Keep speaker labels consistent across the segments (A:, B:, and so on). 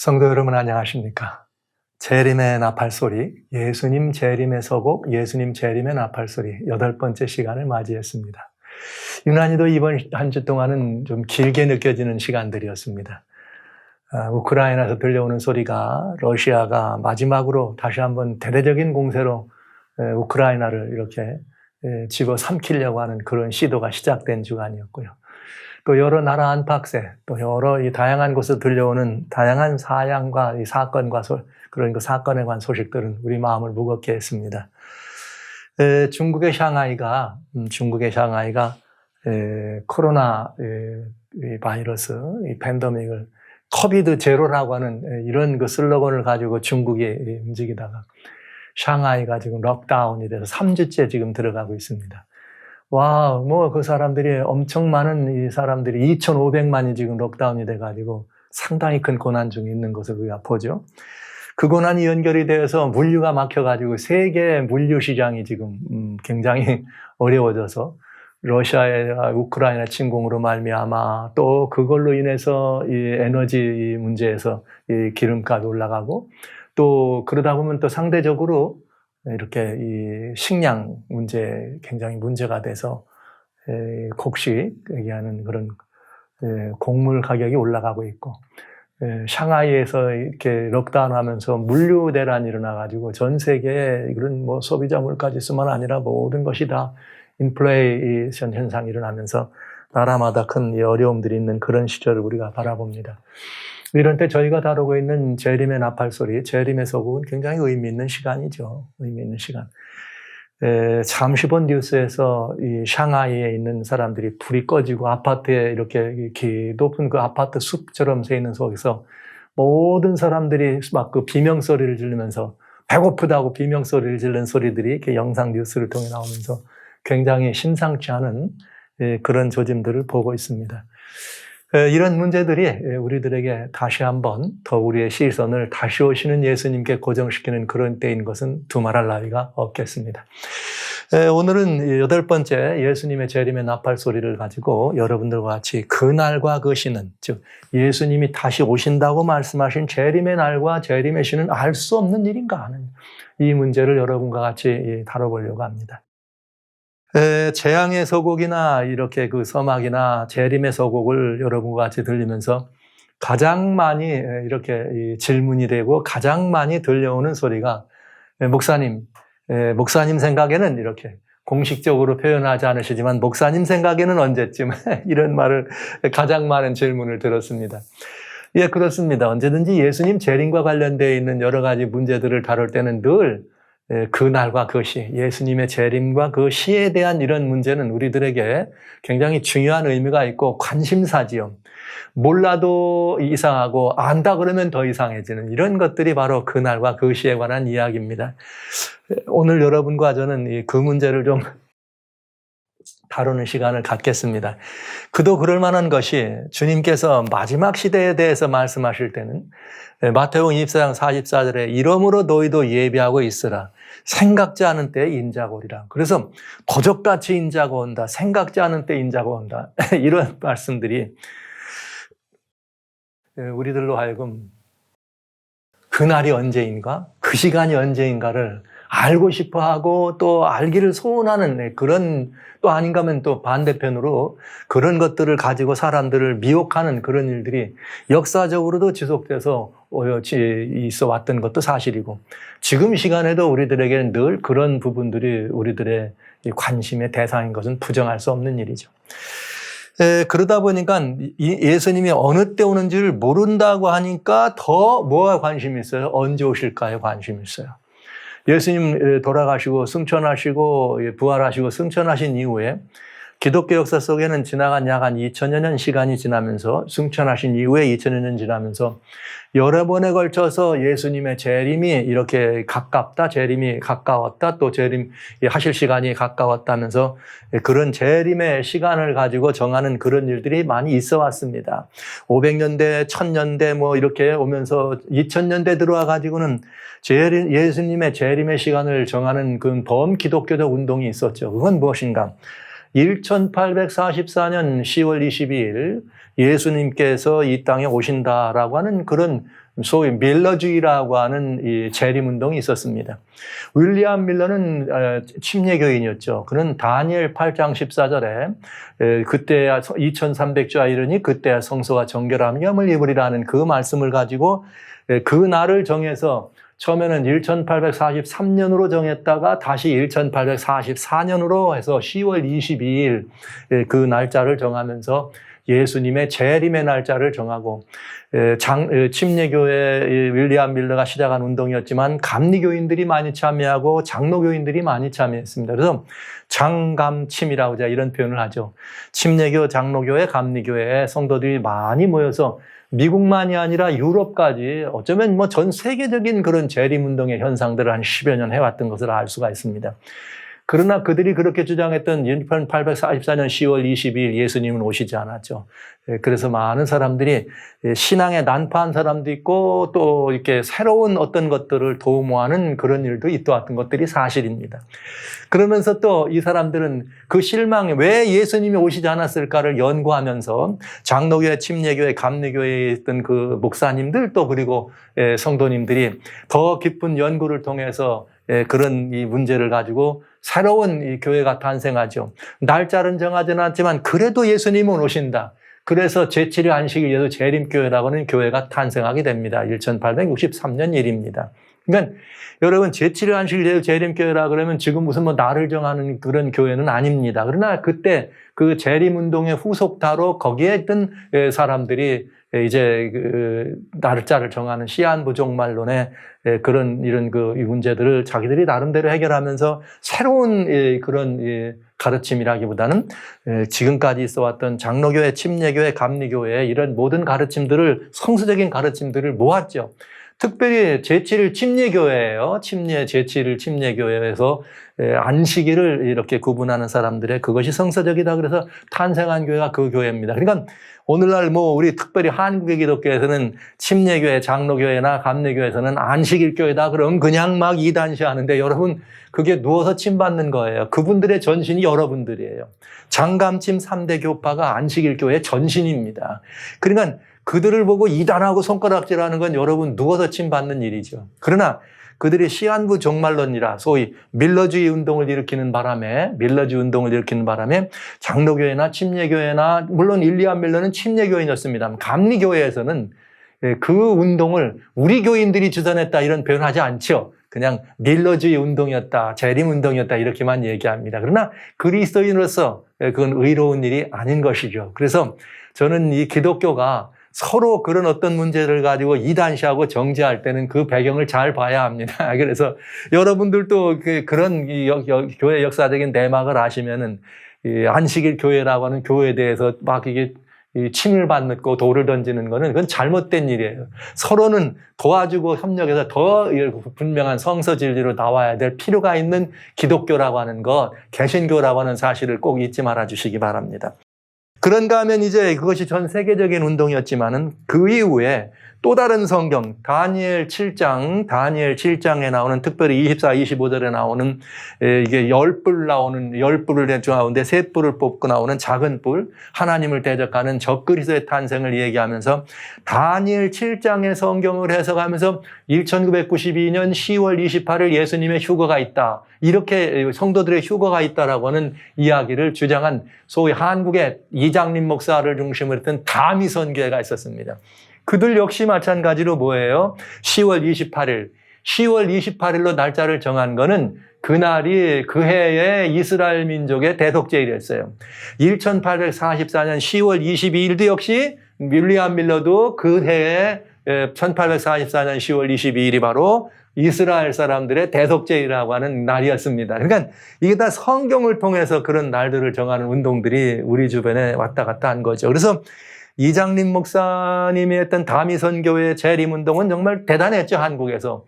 A: 성도 여러분 안녕하십니까? 재림의 나팔소리, 예수님 재림의 서곡, 예수님 재림의 나팔소리 8번째 시간을 맞이했습니다. 유난히도 이번 한 주 동안은 좀 길게 느껴지는 시간들이었습니다. 우크라이나에서 들려오는 소리가 러시아가 마지막으로 다시 한번 대대적인 공세로 우크라이나를 이렇게 집어삼키려고 하는 그런 시도가 시작된 주간이었고요. 또 여러 나라 안팎에 또 여러 이 다양한 곳에서 들려오는 다양한 사양과 이 사건과 그런 그 사건에 관한 소식들은 우리 마음을 무겁게 했습니다. 중국의 샹하이가 코로나 바이러스 이 팬데믹을 코비드 제로라고 하는 이런 그 슬로건을 가지고 중국이 움직이다가 샹하이가 지금 록다운이 돼서 3주째 지금 들어가고 있습니다. 와, 그 사람들이 엄청 많은 이 사람들이 2,500만이 지금 록다운이 돼가지고 상당히 큰 고난 중에 있는 것을 우리가 보죠. 그 고난이 연결이 되어서 물류가 막혀가지고 세계 물류 시장이 지금 굉장히 어려워져서 러시아의 우크라이나 침공으로 말미암아 또 그걸로 인해서 이 에너지 문제에서 이 기름값이 올라가고 또 그러다 보면 또 상대적으로 이렇게 이 식량 문제 굉장히 문제가 돼서 곡식 얘기하는 그런 곡물 가격이 올라가고 있고 샹하이에서 이렇게 록다운하면서 물류 대란이 일어나가지고 전 세계에 이런 뭐 소비자 물가지수만 아니라 모든 것이 다 인플레이션 현상이 일어나면서 나라마다 큰 어려움들이 있는 그런 시절을 우리가 바라봅니다. 이런 때 저희가 다루고 있는 재림의 나팔소리, 재림의 서곡은 굉장히 의미 있는 시간이죠. 의미 있는 시간. 잠시 본 뉴스에서 이 샹하이에 있는 사람들이 불이 꺼지고 아파트에 이렇게 높은 그 아파트 숲처럼 새 있는 속에서 모든 사람들이 막 그 비명소리를 지르면서 배고프다고 비명소리를 지르는 소리들이 이렇게 영상 뉴스를 통해 나오면서 굉장히 심상치 않은 그런 조짐들을 보고 있습니다. 이런 문제들이 우리들에게 다시 한번 더 우리의 시선을 다시 오시는 예수님께 고정시키는 그런 때인 것은 두말할 나위가 없겠습니다. 오늘은 8번째 예수님의 재림의 나팔 소리를 가지고 여러분들과 같이 그날과 그 시는, 즉 예수님이 다시 오신다고 말씀하신 재림의 날과 재림의 시는 알 수 없는 일인가 하는 이 문제를 여러분과 같이 다뤄보려고 합니다. 재앙의 서곡이나 이렇게 그 서막이나 재림의 서곡을 여러분과 같이 들리면서 가장 많이 이렇게 질문이 되고 가장 많이 들려오는 소리가 목사님 생각에는 이렇게 공식적으로 표현하지 않으시지만 목사님 생각에는 언제쯤 이런 말을 가장 많은 질문을 들었습니다. 예, 그렇습니다. 언제든지 예수님 재림과 관련되어 있는 여러 가지 문제들을 다룰 때는 늘 그날과 그 시, 예수님의 재림과 그 시에 대한 이런 문제는 우리들에게 굉장히 중요한 의미가 있고 관심사지요. 몰라도 이상하고 안다 그러면 더 이상해지는 이런 것들이 바로 그날과 그 시에 관한 이야기입니다. 오늘 여러분과 저는 그 문제를 좀 다루는 시간을 갖겠습니다. 그도 그럴 만한 것이 주님께서 마지막 시대에 대해서 말씀하실 때는 마태복음 24장 44절에 이러므로 너희도 예비하고 있으라. 생각지 않은 때에 인자가 오리라. 그래서 거적같이 인자가 온다. 생각지 않은 때 인자가 온다. 이런 말씀들이 우리들로 하여금 그날이 언제인가? 그 시간이 언제인가를 알고 싶어하고 또 알기를 소원하는 그런, 또 아닌가 하면 또 반대편으로 그런 것들을 가지고 사람들을 미혹하는 그런 일들이 역사적으로도 지속돼서 있어 왔던 것도 사실이고 지금 시간에도 우리들에게는 늘 그런 부분들이 우리들의 관심의 대상인 것은 부정할 수 없는 일이죠. 그러다 보니까 예수님이 어느 때 오는지를 모른다고 하니까 더 뭐가 관심이 있어요? 언제 오실까에 관심이 있어요. 예수님 돌아가시고 승천하시고 부활하시고 승천하신 이후에 기독교 역사 속에는 지나간 약 한 2000여 년 시간이 지나면서 승천하신 이후에 2000여 년 지나면서 여러 번에 걸쳐서 예수님의 재림이 이렇게 가깝다, 재림이 가까웠다, 또 재림 하실 시간이 가까웠다면서 그런 재림의 시간을 가지고 정하는 그런 일들이 많이 있어 왔습니다. 500년대, 1000년대 뭐 이렇게 오면서 2000년대 들어와 가지고는 예수님의 재림의 시간을 정하는 그 범기독교적 운동이 있었죠. 그건 무엇인가? 1844년 10월 22일 예수님께서 이 땅에 오신다라고 하는 그런 소위 밀러주의라고 하는 이 재림운동이 있었습니다. 윌리엄 밀러는 침례교인이었죠. 그는 다니엘 8장 14절에 그때야 2300주와 이르니 그때야 성소가 정결함이 염을 입으리라는 그 말씀을 가지고 그 날을 정해서 처음에는 1843년으로 정했다가 다시 1844년으로 해서 10월 22일 그 날짜를 정하면서 예수님의 재림의 날짜를 정하고 침례교회 윌리엄 밀러가 시작한 운동이었지만 감리교인들이 많이 참여하고 장로교인들이 많이 참여했습니다. 그래서 장감침이라고 제가 이런 표현을 하죠. 침례교, 장로교회, 감리교회에 성도들이 많이 모여서 미국만이 아니라 유럽까지 어쩌면 뭐 전 세계적인 그런 재림운동의 현상들을 한 10여 년 해왔던 것을 알 수가 있습니다. 그러나 그들이 그렇게 주장했던 1844년 10월 22일 예수님은 오시지 않았죠. 그래서 많은 사람들이 신앙에 난파한 사람도 있고 또 이렇게 새로운 어떤 것들을 도모하는 그런 일도 있었던 것들이 사실입니다. 그러면서 또 이 사람들은 그 실망에 왜 예수님이 오시지 않았을까를 연구하면서 장로교회, 침례교회, 감리교회에 있던 그 목사님들 또 그리고 성도님들이 더 깊은 연구를 통해서 그런 이 문제를 가지고 새로운 이 교회가 탄생하죠. 날짜는 정하지는 않지만 그래도 예수님은 오신다. 그래서 제7일 안식일 예수 재림교회라고 하는 교회가 탄생하게 됩니다. 1863년 일입니다. 그러니까 여러분 제7일 안식일 예수 재림교회라 그러면 지금 무슨 뭐 날을 정하는 그런 교회는 아닙니다. 그러나 그때 그 재림운동의 후속타로 거기에 있던 사람들이 이제 그 날짜를 정하는 시한부 종말론의 그런 이런 그 문제들을 자기들이 나름대로 해결하면서 새로운 그런 가르침이라기보다는 지금까지 있어왔던 장로교회, 침례교회, 감리교회 이런 모든 가르침들을 성서적인 가르침들을 모았죠. 특별히 제7일 침례교회예요. 제7일 침례교회에서 안식일을 이렇게 구분하는 사람들의 그것이 성서적이다. 그래서 탄생한 교회가 그 교회입니다. 그러니까 오늘날 뭐 우리 특별히 한국의 기독교에서는 침례교회, 장로교회나 감리교회에서는 안식일 교회다. 그러면 그냥 막 이단시하는데 여러분 그게 누워서 침 받는 거예요. 그분들의 전신이 여러분들이에요. 장감침 3대 교파가 안식일 교회의 전신입니다. 그러니까 그들을 보고 이단하고 손가락질하는 건 여러분 누워서 침 받는 일이죠. 그러나 그들이 시한부 종말론이라 소위 밀러주의 운동을 일으키는 바람에 장로교회나 침례교회나 물론 윌리엄 밀러는 침례교인이었습니다. 감리교회에서는 그 운동을 우리 교인들이 주선했다 이런 표현하지 않죠. 그냥 밀러주의 운동이었다, 재림운동이었다 이렇게만 얘기합니다. 그러나 그리스도인으로서 그건 의로운 일이 아닌 것이죠. 그래서 저는 이 기독교가 서로 그런 어떤 문제를 가지고 이단시하고 정죄할 때는 그 배경을 잘 봐야 합니다. 그래서 여러분들도 그런 교회 역사적인 내막을 아시면은 안식일 교회라고 하는 교회에 대해서 막 이게 침을 받고 돌을 던지는 거는 그건 잘못된 일이에요. 서로는 도와주고 협력해서 더 분명한 성서 진리로 나와야 될 필요가 있는 기독교라고 하는 것, 개신교라고 하는 사실을 꼭 잊지 말아 주시기 바랍니다. 그런가 하면 이제 그것이 전 세계적인 운동이었지만은 그 이후에 또 다른 성경, 다니엘 7장에 나오는 특별히 24, 25절에 나오는 이게 10뿔 나오는 10뿔을 가운데 3뿔을 뽑고 나오는 작은 뿔, 하나님을 대적하는 적그리스도의 탄생을 얘기하면서 다니엘 7장의 성경을 해석하면서 1992년 10월 28일 예수님의 휴거가 있다. 이렇게 성도들의 휴거가 있다라고 하는 이야기를 주장한 소위 한국의 이장림 목사를 중심으로 했던 다미선교회가 있었습니다. 그들 역시 마찬가지로 뭐예요? 10월 28일로 날짜를 정한 거는 그날이 그 해에 이스라엘 민족의 대속제일이었어요. 1844년 10월 22일도 역시 윌리엄 밀러도 그 해에 1844년 10월 22일이 바로 이스라엘 사람들의 대속제이라고 하는 날이었습니다. 그러니까 이게 다 성경을 통해서 그런 날들을 정하는 운동들이 우리 주변에 왔다 갔다 한 거죠. 그래서 이장림 목사님이 했던 다미선교회 재림운동은 정말 대단했죠, 한국에서.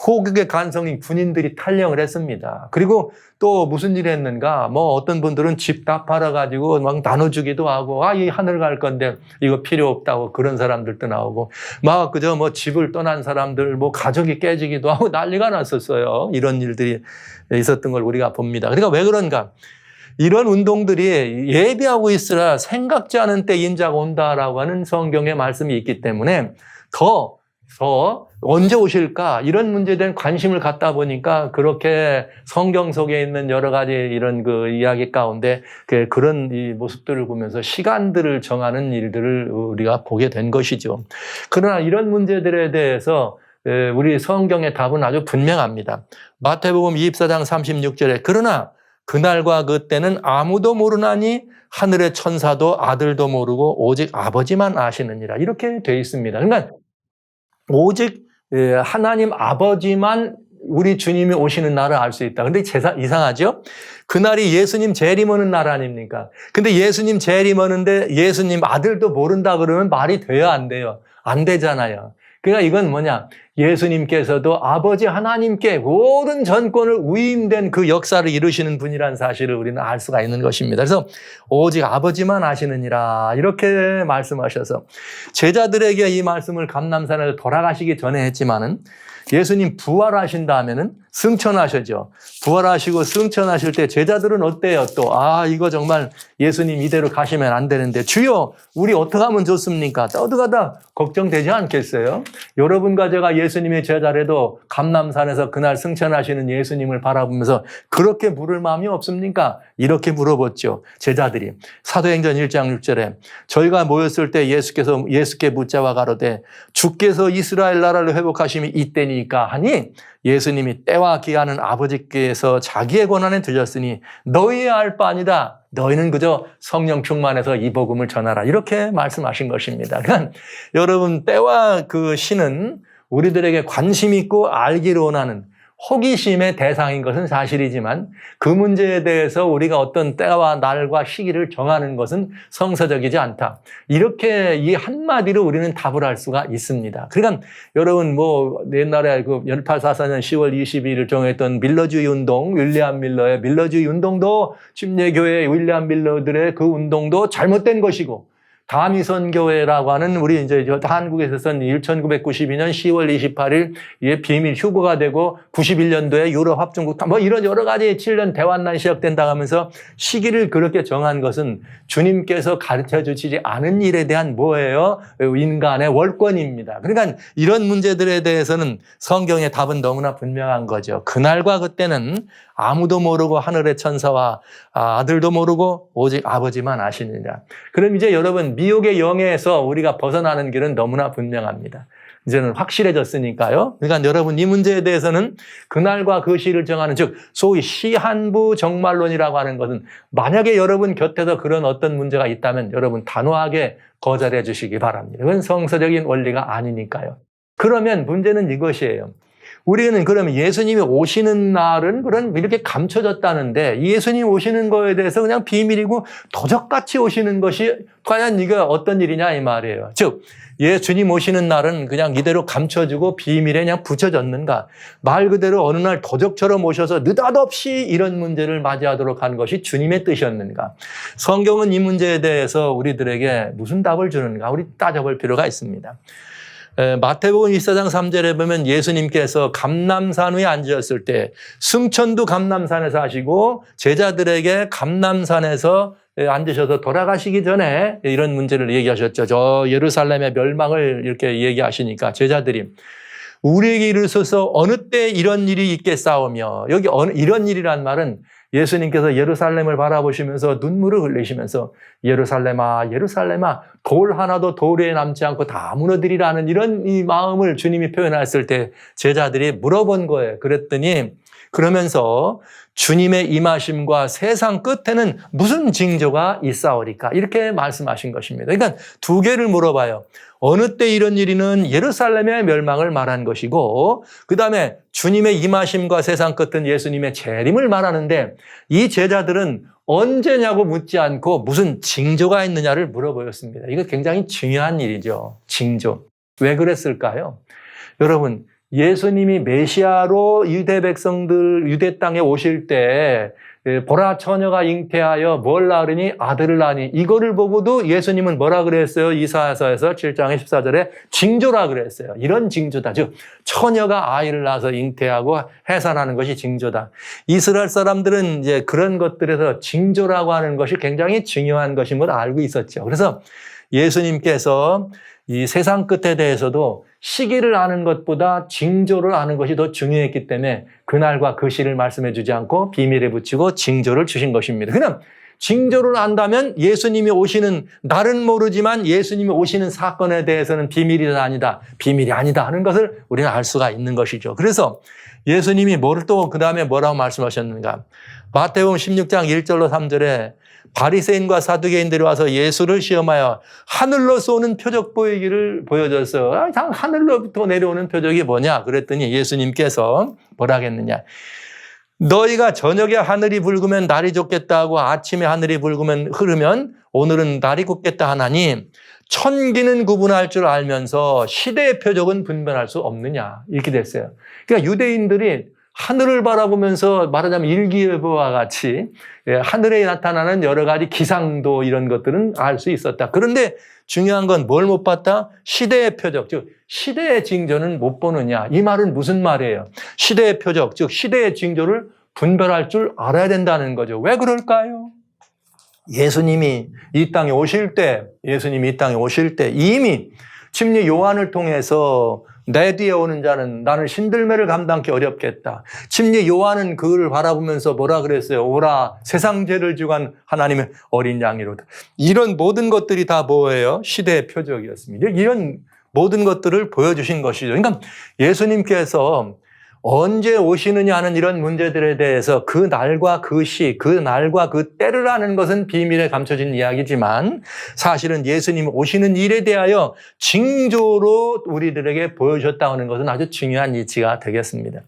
A: 호국의 간성인 군인들이 탈영을 했습니다. 그리고 또 무슨 일을 했는가, 뭐 어떤 분들은 집 다 팔아가지고 막 나눠주기도 하고, 이 하늘 갈 건데 이거 필요 없다고 그런 사람들도 나오고, 막 그저 뭐 집을 떠난 사람들, 뭐 가족이 깨지기도 하고 난리가 났었어요. 이런 일들이 있었던 걸 우리가 봅니다. 그러니까 왜 그런가? 이런 운동들이 예비하고 있으라 생각지 않은 때 인자가 온다라고 하는 성경의 말씀이 있기 때문에 더 언제 오실까? 이런 문제에 대한 관심을 갖다 보니까 그렇게 성경 속에 있는 여러 가지 이런 그 이야기 가운데 그런 이 모습들을 보면서 시간들을 정하는 일들을 우리가 보게 된 것이죠. 그러나 이런 문제들에 대해서 우리 성경의 답은 아주 분명합니다. 마태복음 24장 36절에 그러나 그날과 그때는 아무도 모르나니 하늘의 천사도 아들도 모르고 오직 아버지만 아시느니라. 이렇게 되어 있습니다. 그러니까 오직 하나님 아버지만 우리 주님이 오시는 날을 알 수 있다. 근데 이상하죠? 그날이 예수님 재림 오는 날 아닙니까? 근데 예수님 재림 오는데 예수님 아들도 모른다 그러면 말이 돼요, 안 돼요? 안 되잖아요. 그러니까 이건 뭐냐? 예수님께서도 아버지 하나님께 모든 전권을 위임된 그 역사를 이루시는 분이라는 사실을 우리는 알 수가 있는 것입니다. 그래서 오직 아버지만 아시느니라 이렇게 말씀하셔서 제자들에게 이 말씀을 감람산에서 돌아가시기 전에 했지만은 예수님 부활하신 다음에는 승천하셨죠. 부활하시고 승천하실 때 제자들은 어때요? 또 이거 정말 예수님 이대로 가시면 안 되는데 주여 우리 어떻게 하면 좋습니까? 떠들어가다 걱정되지 않겠어요? 여러분과 제가 예수님의 제자라도 감람산에서 그날 승천하시는 예수님을 바라보면서 그렇게 물을 마음이 없습니까? 이렇게 물어봤죠. 제자들이 사도행전 1장 6절에 저희가 모였을 때 예수께 묻자와 가로되 주께서 이스라엘 나라를 회복하심이 이때니까 하니 예수님이 때와 기한은 아버지께서 자기의 권한에 두셨으니 너희의 알 바 아니다. 너희는 그저 성령 충만해서 이 복음을 전하라. 이렇게 말씀하신 것입니다. 그러니까 여러분 때와 그 시는 우리들에게 관심 있고 알기를 원하는 호기심의 대상인 것은 사실이지만 그 문제에 대해서 우리가 어떤 때와 날과 시기를 정하는 것은 성서적이지 않다. 이렇게 이 한마디로 우리는 답을 할 수가 있습니다. 그러니까 여러분 옛날에 그 1844년 10월 22일을 정했던 밀러주의 운동, 윌리엄 밀러의 밀러주의 운동도 침례교회 윌리엄 밀러들의 그 운동도 잘못된 것이고 다미선교회라고 하는 우리 이제 한국에서 쓴 1992년 10월 28일 비밀 휴거가 되고 91년도에 유럽 합중국 이런 여러 가지 7년 대환란 시작된다 하면서 시기를 그렇게 정한 것은 주님께서 가르쳐 주시지 않은 일에 대한 뭐예요? 인간의 월권입니다. 그러니까 이런 문제들에 대해서는 성경의 답은 너무나 분명한 거죠. 그날과 그때는 아무도 모르고 하늘의 천사와 아들도 모르고 오직 아버지만 아시느니라. 그럼 이제 여러분 미혹의 영에서 우리가 벗어나는 길은 너무나 분명합니다. 이제는 확실해졌으니까요. 그러니까 여러분 이 문제에 대해서는 그날과 그 시를 정하는 즉 소위 시한부 정말론이라고 하는 것은 만약에 여러분 곁에서 그런 어떤 문제가 있다면 여러분 단호하게 거절해 주시기 바랍니다. 그건 성서적인 원리가 아니니까요. 그러면 문제는 이것이에요. 우리는 그러면 예수님이 오시는 날은 이렇게 감춰졌다는데 예수님 오시는 거에 대해서 그냥 비밀이고 도적같이 오시는 것이 과연 이게 어떤 일이냐 이 말이에요. 즉 예수님 오시는 날은 그냥 이대로 감춰지고 비밀에 그냥 붙여졌는가? 말 그대로 어느 날 도적처럼 오셔서 느닷없이 이런 문제를 맞이하도록 한 것이 주님의 뜻이었는가? 성경은 이 문제에 대해서 우리들에게 무슨 답을 주는가? 우리 따져볼 필요가 있습니다. 마태복음 24장 3절에 보면 예수님께서 감람산 위에 앉으셨을 때 승천도 감람산에서 하시고 제자들에게 감람산에서 앉으셔서 돌아가시기 전에 이런 문제를 얘기하셨죠. 저 예루살렘의 멸망을 이렇게 얘기하시니까 제자들이 우리에게 이르소서 어느 때 이런 일이 있겠사오며 여기 이런 일이란 말은 예수님께서 예루살렘을 바라보시면서 눈물을 흘리시면서 예루살렘아 예루살렘아 돌 하나도 돌 위에 남지 않고 다 무너뜨리라는 이런 이 마음을 주님이 표현했을 때 제자들이 물어본 거예요. 그랬더니 그러면서 주님의 임하심과 세상 끝에는 무슨 징조가 있사오리까 이렇게 말씀하신 것입니다. 그러니까 두 개를 물어봐요. 어느 때 이런 일이는 예루살렘의 멸망을 말한 것이고 그 다음에 주님의 임하심과 세상 끝은 예수님의 재림을 말하는데 이 제자들은 언제냐고 묻지 않고 무슨 징조가 있느냐를 물어보였습니다. 이거 굉장히 중요한 일이죠. 징조. 왜 그랬을까요? 여러분 예수님이 메시아로 유대 백성들 유대 땅에 오실 때 보라 처녀가 잉태하여 뭘 낳으니 아들을 낳으니 이거를 보고도 예수님은 뭐라 그랬어요? 이사야서에서 7장 14절에 징조라 그랬어요. 이런 징조다. 즉 처녀가 아이를 낳아서 잉태하고 해산하는 것이 징조다. 이스라엘 사람들은 이제 그런 것들에서 징조라고 하는 것이 굉장히 중요한 것임을 알고 있었죠. 그래서 예수님께서 이 세상 끝에 대해서도 시기를 아는 것보다 징조를 아는 것이 더 중요했기 때문에 그날과 그 시를 말씀해 주지 않고 비밀에 붙이고 징조를 주신 것입니다. 그냥 징조를 안다면 예수님이 오시는, 날은 모르지만 예수님이 오시는 사건에 대해서는 비밀이 아니다, 비밀이 아니다 하는 것을 우리는 알 수가 있는 것이죠. 그래서 예수님이 또 그 다음에 뭐라고 말씀하셨는가? 마태복음 16장 1절로 3절에 바리새인과 사두개인들이 와서 예수를 시험하여 하늘로 쏘는 표적 보여줘서 하늘로부터 내려오는 표적이 뭐냐? 그랬더니 예수님께서 뭐라 하겠느냐? 너희가 저녁에 하늘이 붉으면 날이 좋겠다 하고 아침에 하늘이 흐르면 오늘은 날이 굽겠다 하나니 천기는 구분할 줄 알면서 시대의 표적은 분별할 수 없느냐? 이렇게 됐어요. 그러니까 유대인들이 하늘을 바라보면서 말하자면 일기예보와 같이 하늘에 나타나는 여러 가지 기상도 이런 것들은 알 수 있었다. 그런데 중요한 건 뭘 못 봤다? 시대의 표적, 즉 시대의 징조는 못 보느냐. 이 말은 무슨 말이에요? 시대의 표적, 즉 시대의 징조를 분별할 줄 알아야 된다는 거죠. 왜 그럴까요? 예수님이 이 땅에 오실 때 이미 침례 요한을 통해서 내 뒤에 오는 자는 나는 신들매를 감당하기 어렵겠다. 침례 요한은 그를 바라보면서 뭐라 그랬어요? 오라 세상 죄를 지고한 하나님의 어린 양이로다. 이런 모든 것들이 다 뭐예요? 시대의 표적이었습니다. 이런 모든 것들을 보여주신 것이죠. 그러니까 예수님께서 언제 오시느냐 하는 이런 문제들에 대해서 그 날과 그 시, 그 날과 그 때를 아는 것은 비밀에 감춰진 이야기지만 사실은 예수님이 오시는 일에 대하여 징조로 우리들에게 보여주셨다는 것은 아주 중요한 이치가 되겠습니다.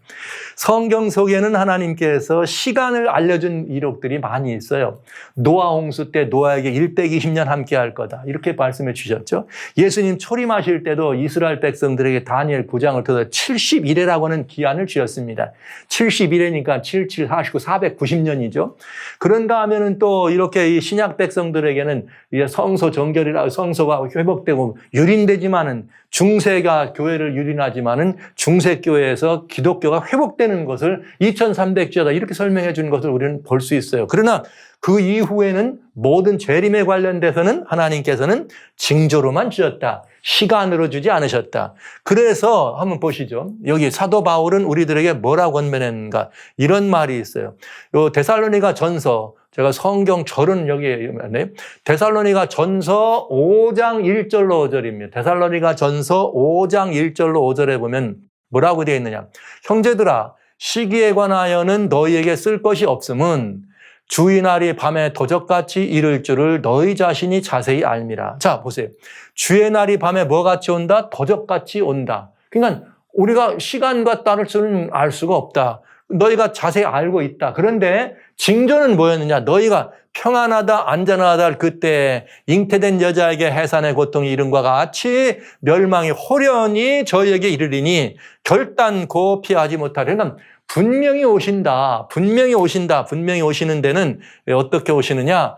A: 성경 속에는 하나님께서 시간을 알려준 이력들이 많이 있어요. 노아 홍수 때 노아에게 120년 함께 할 거다. 이렇게 말씀해 주셨죠. 예수님 초림하실 때도 이스라엘 백성들에게 다니엘 9장을 통해서 70일이라고 하는 기한을 주셨습니다. 70일이니까 77, 49, 490년이죠. 그런가 하면은 또 이렇게 이 신약 백성들에게는 성소 정결이라 성소가 회복되고 유린되지만은 중세가 교회를 유린하지만은 중세교회에서 기독교가 회복되는 것을 2300주야다 이렇게 설명해 준 것을 우리는 볼 수 있어요. 그러나 그 이후에는 모든 재림에 관련돼서는 하나님께서는 징조로만 주셨다. 시간으로 주지 않으셨다. 그래서 한번 보시죠. 여기 사도 바울은 우리들에게 뭐라고 권면했는가? 이런 말이 있어요. 요 데살로니가 전서, 제가 성경 절은 여기에 있네요. 데살로니가 전서 5장 1절로 5절입니다. 데살로니가 전서 5장 1절로 5절에 보면 뭐라고 되어 있느냐? 형제들아, 시기에 관하여는 너희에게 쓸 것이 없음은 주의 날이 밤에 도적같이 이를 줄을 너희 자신이 자세히 알미라. 자, 보세요. 주의 날이 밤에 뭐같이 온다? 도적같이 온다. 그러니까 우리가 시간과 따를 수는 알 수가 없다. 너희가 자세히 알고 있다. 그런데 징조는 뭐였느냐? 너희가 평안하다, 안전하다 그때 잉태된 여자에게 해산의 고통이 이른과 같이 멸망이 호련히 저희에게 이르리니 결단코 피하지 못하리. 그러니까 분명히 오신다. 분명히 오시는 데는 어떻게 오시느냐?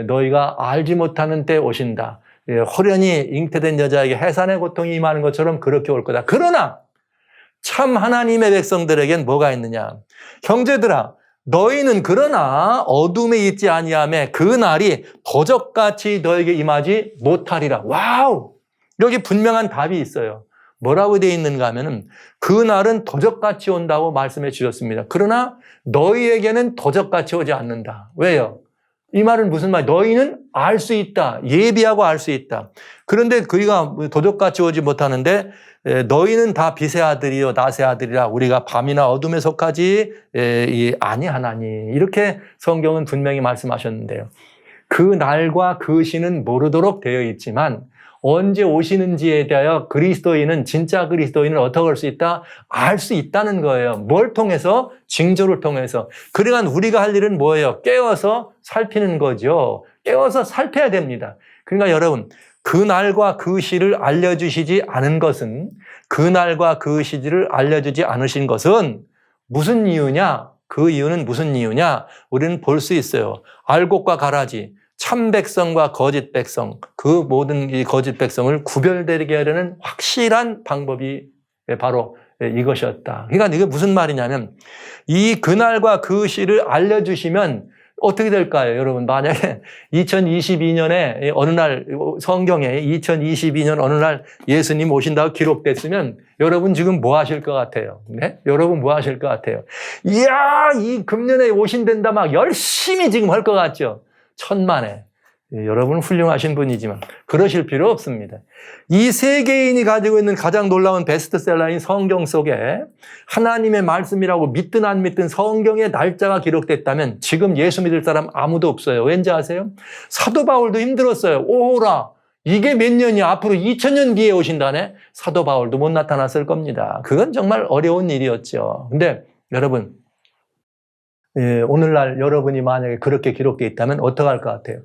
A: 너희가 알지 못하는 때 오신다. 호련히 잉태된 여자에게 해산의 고통이 임하는 것처럼 그렇게 올 거다. 그러나 참 하나님의 백성들에겐 뭐가 있느냐? 형제들아, 너희는 그러나 어둠에 있지 아니하매 그 날이 도적같이 너에게 임하지 못하리라. 와우! 여기 분명한 답이 있어요. 뭐라고 되어 있는가 하면은 그 날은 도적같이 온다고 말씀해 주셨습니다. 그러나 너희에게는 도적같이 오지 않는다. 왜요? 이 말은 무슨 말? 너희는 알 수 있다. 예비하고 알 수 있다. 그런데 그이가 도적같이 오지 못하는데 너희는 다 빛의 아들이요 낮의 아들이라 우리가 밤이나 어둠에 속하지 아니하나니. 이렇게 성경은 분명히 말씀하셨는데요. 그 날과 그 시는 모르도록 되어 있지만 언제 오시는지에 대하여 그리스도인은, 진짜 그리스도인은 어떻게 할 수 있다? 알 수 있다는 거예요. 뭘 통해서? 징조를 통해서. 그러니까 우리가 할 일은 뭐예요? 깨워서 살피는 거죠. 깨워서 살펴야 됩니다. 그러니까 여러분, 그 날과 그 시를 알려주시지 않은 것은, 그 날과 그 시를 알려주지 않으신 것은 무슨 이유냐? 그 이유는 무슨 이유냐? 우리는 볼 수 있어요. 알곡과 가라지. 참 백성과 거짓 백성, 그 모든 이 거짓 백성을 구별되게 하려는 확실한 방법이 바로 이것이었다. 그러니까 이게 무슨 말이냐면 이 그날과 그 시를 알려주시면 어떻게 될까요, 여러분? 만약에 2022년에 어느 날 성경에 2022년 어느 날 예수님 오신다고 기록됐으면 여러분 지금 뭐 하실 것 같아요? 네? 여러분 뭐 하실 것 같아요? 이야, 이 금년에 오신단다 막 열심히 지금 할 것 같죠? 천만에. 여러분 훌륭하신 분이지만 그러실 필요 없습니다. 이 세계인이 가지고 있는 가장 놀라운 베스트셀러인 성경 속에 하나님의 말씀이라고 믿든 안 믿든 성경의 날짜가 기록됐다면 지금 예수 믿을 사람 아무도 없어요. 왠지 아세요? 사도 바울도 힘들었어요. 오호라, 이게 몇 년이야? 앞으로 2000년 뒤에 오신다네? 사도 바울도 못 나타났을 겁니다. 그건 정말 어려운 일이었죠. 근데 여러분, 오늘날 여러분이 만약에 그렇게 기록되어 있다면 어떡할 것 같아요?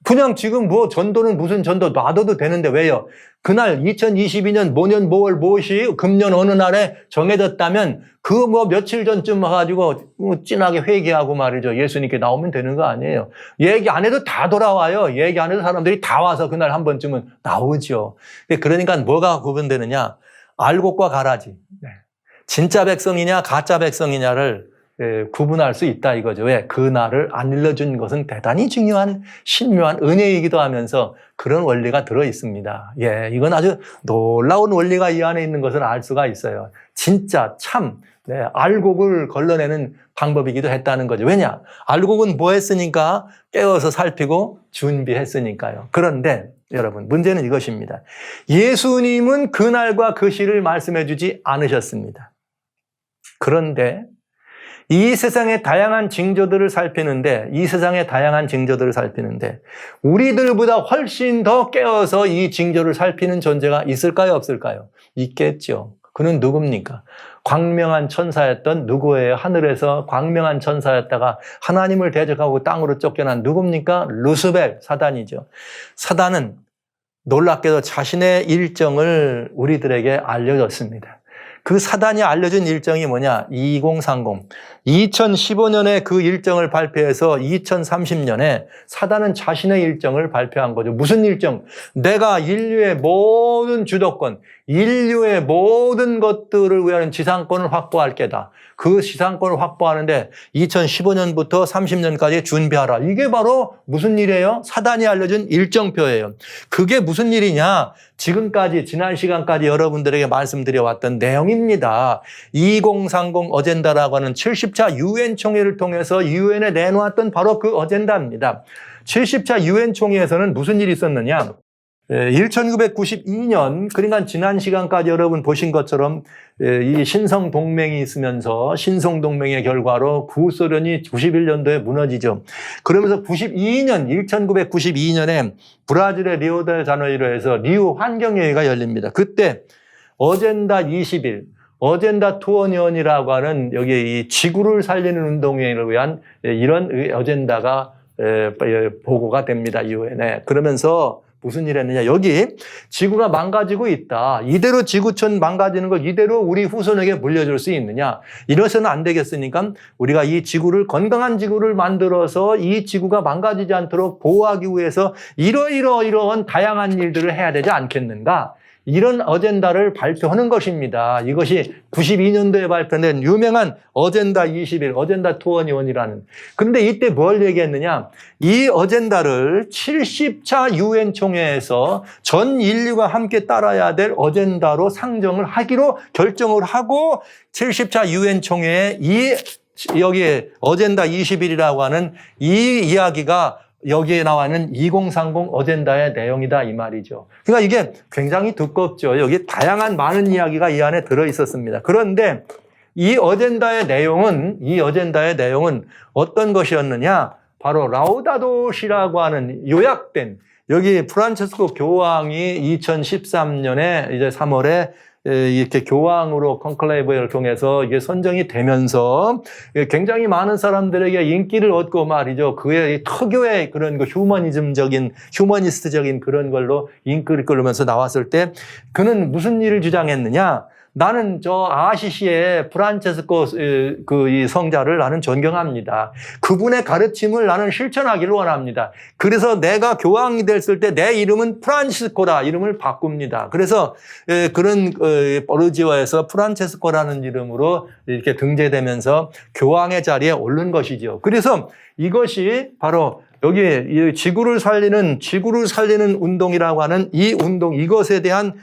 A: 그냥 지금 뭐 전도는 무슨 전도 놔둬도 되는데 왜요? 그날 2022년 뭐년 뭐월 무엇이 금년 어느 날에 정해졌다면 그 뭐 며칠 전쯤 와가지고 진하게 회개하고 말이죠. 예수님께 나오면 되는 거 아니에요. 얘기 안 해도 다 돌아와요. 얘기 안 해도 사람들이 다 와서 그날 한 번쯤은 나오죠. 그러니까 뭐가 구분되느냐? 알곡과 가라지. 진짜 백성이냐 가짜 백성이냐를 구분할 수 있다 이거죠. 왜? 그날을 안 일러준 것은 대단히 중요한 신묘한 은혜이기도 하면서 그런 원리가 들어 있습니다. 이건 아주 놀라운 원리가 이 안에 있는 것을 알 수가 있어요. 진짜 참 알곡을 걸러내는 방법이기도 했다는 거죠. 왜냐? 알곡은 뭐 했으니까? 깨워서 살피고 준비했으니까요. 그런데 여러분, 문제는 이것입니다. 예수님은 그날과 그 시를 말씀해 주지 않으셨습니다. 그런데 이 세상의 다양한 징조들을 살피는데 우리들보다 훨씬 더 깨어서 이 징조를 살피는 존재가 있을까요? 없을까요? 있겠죠. 그는 누굽니까? 광명한 천사였던 누구예요? 하늘에서 광명한 천사였다가 하나님을 대적하고 땅으로 쫓겨난 누굽니까? 루스벨, 사단이죠. 사단은 놀랍게도 자신의 일정을 우리들에게 알려줬습니다. 그 사단이 알려준 일정이 뭐냐? 2030. 2015년에 그 일정을 발표해서 2030년에 사단은 자신의 일정을 발표한 거죠. 무슨 일정? 내가 인류의 모든 주도권, 인류의 모든 것들을 위한 지상권을 확보할 게다. 그 지상권을 확보하는데 2015년부터 30년까지 준비하라. 이게 바로 무슨 일이에요? 사단이 알려준 일정표예요. 그게 무슨 일이냐? 지금까지 지난 시간까지 여러분들에게 말씀드려왔던 내용입니다. 2030 어젠다라고 하는 70차 유엔 총회를 통해서 유엔에 내놓았던 바로 그 어젠다입니다. 70차 유엔 총회에서는 무슨 일이 있었느냐? 1992년, 그러니까 지난 시간까지 여러분 보신 것처럼 이 신성동맹이 있으면서 신성동맹의 결과로 구소련이 91년도에 무너지죠. 그러면서 1992년에 브라질의 리오데자네이루에서 리우 환경회의가 열립니다. 그때 어젠다 20일, 어젠다 21이라고 하는 여기 이 지구를 살리는 운동회를 위한 이런 어젠다가 보고가 됩니다. 유엔에. 그러면서 무슨 일 했느냐. 여기 지구가 망가지고 있다. 이대로 지구촌 망가지는 걸 이대로 우리 후손에게 물려줄 수 있느냐. 이래서는 안 되겠으니까 우리가 이 지구를 건강한 지구를 만들어서 이 지구가 망가지지 않도록 보호하기 위해서 이러한 다양한 일들을 해야 되지 않겠는가. 이런 어젠다를 발표하는 것입니다. 이것이 92년도에 발표된 유명한 어젠다 21, 어젠다 21이라는. 그런데 이때 뭘 얘기했느냐? 이 어젠다를 70차 유엔 총회에서 전 인류가 함께 따라야 될 어젠다로 상정을 하기로 결정을 하고 70차 유엔 총회에 여기에 어젠다 21이라고 하는 이 이야기가 여기에 나와 있는 2030 어젠다의 내용이다 이 말이죠. 그러니까 이게 굉장히 두껍죠. 여기 다양한 많은 이야기가 이 안에 들어 있었습니다. 그런데 이 어젠다의 내용은 어떤 것이었느냐? 바로 라우다도시라고 하는 요약된 여기 프란체스코 교황이 2013년에 이제 3월에 이렇게 교황으로 컨클레이브를 통해서 이게 선정이 되면서 굉장히 많은 사람들에게 인기를 얻고 말이죠. 그의 특유의 그런 휴머니스트적인 그런 걸로 인기를 끌면서 나왔을 때 그는 무슨 일을 주장했느냐? 나는 저 아시시의 프란체스코 이 성자를 나는 존경합니다. 그분의 가르침을 나는 실천하기를 원합니다. 그래서 내가 교황이 됐을 때 내 이름은 프란치스코라 이름을 바꿉니다. 그래서 그런 버르지오에서 프란체스코라는 이름으로 이렇게 등재되면서 교황의 자리에 오른 것이죠. 그래서 이것이 바로 여기 지구를 살리는 운동이라고 하는 이 운동, 이것에 대한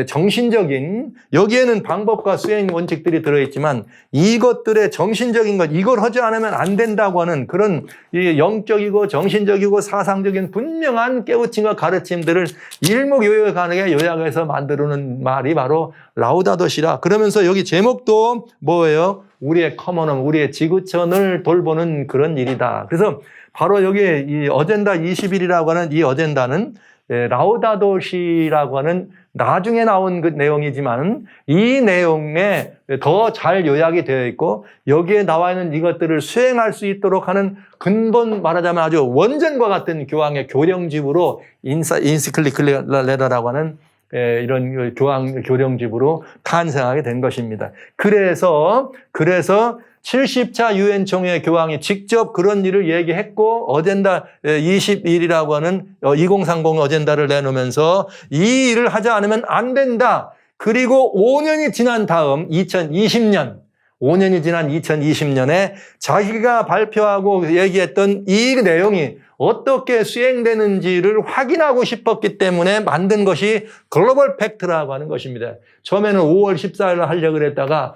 A: 정신적인, 여기에는 방법과 수행 원칙들이 들어있지만 이것들의 정신적인 것, 이걸 하지 않으면 안 된다고 하는 그런 영적이고 정신적이고 사상적인 분명한 깨우침과 가르침들을 일목요연하게 요약해서 만들어놓은 말이 바로 라우다토시라. 그러면서 여기 제목도 뭐예요? 우리의 커먼홈, 우리의 지구촌을 돌보는 그런 일이다. 그래서 바로 여기 이 어젠다 21이라고 하는 이 어젠다는 라우다토시라고 하는 나중에 나온 그 내용이지만 이 내용에 더 잘 요약이 되어 있고 여기에 나와 있는 이것들을 수행할 수 있도록 하는 근본, 말하자면 아주 원전과 같은 교황의 교령집으로 인시클리클레라라고 하는 이런 교황 교령집으로 탄생하게 된 것입니다. 그래서 70차 유엔 총회 교황이 직접 그런 일을 얘기했고 어젠다 21이라고 하는 2030 어젠다를 내놓으면서 이 일을 하지 않으면 안 된다. 그리고 5년이 지난 다음 5년이 지난 2020년에 자기가 발표하고 얘기했던 이 내용이 어떻게 수행되는지를 확인하고 싶었기 때문에 만든 것이 글로벌 팩트라고 하는 것입니다. 처음에는 5월 14일 하려고 그랬다가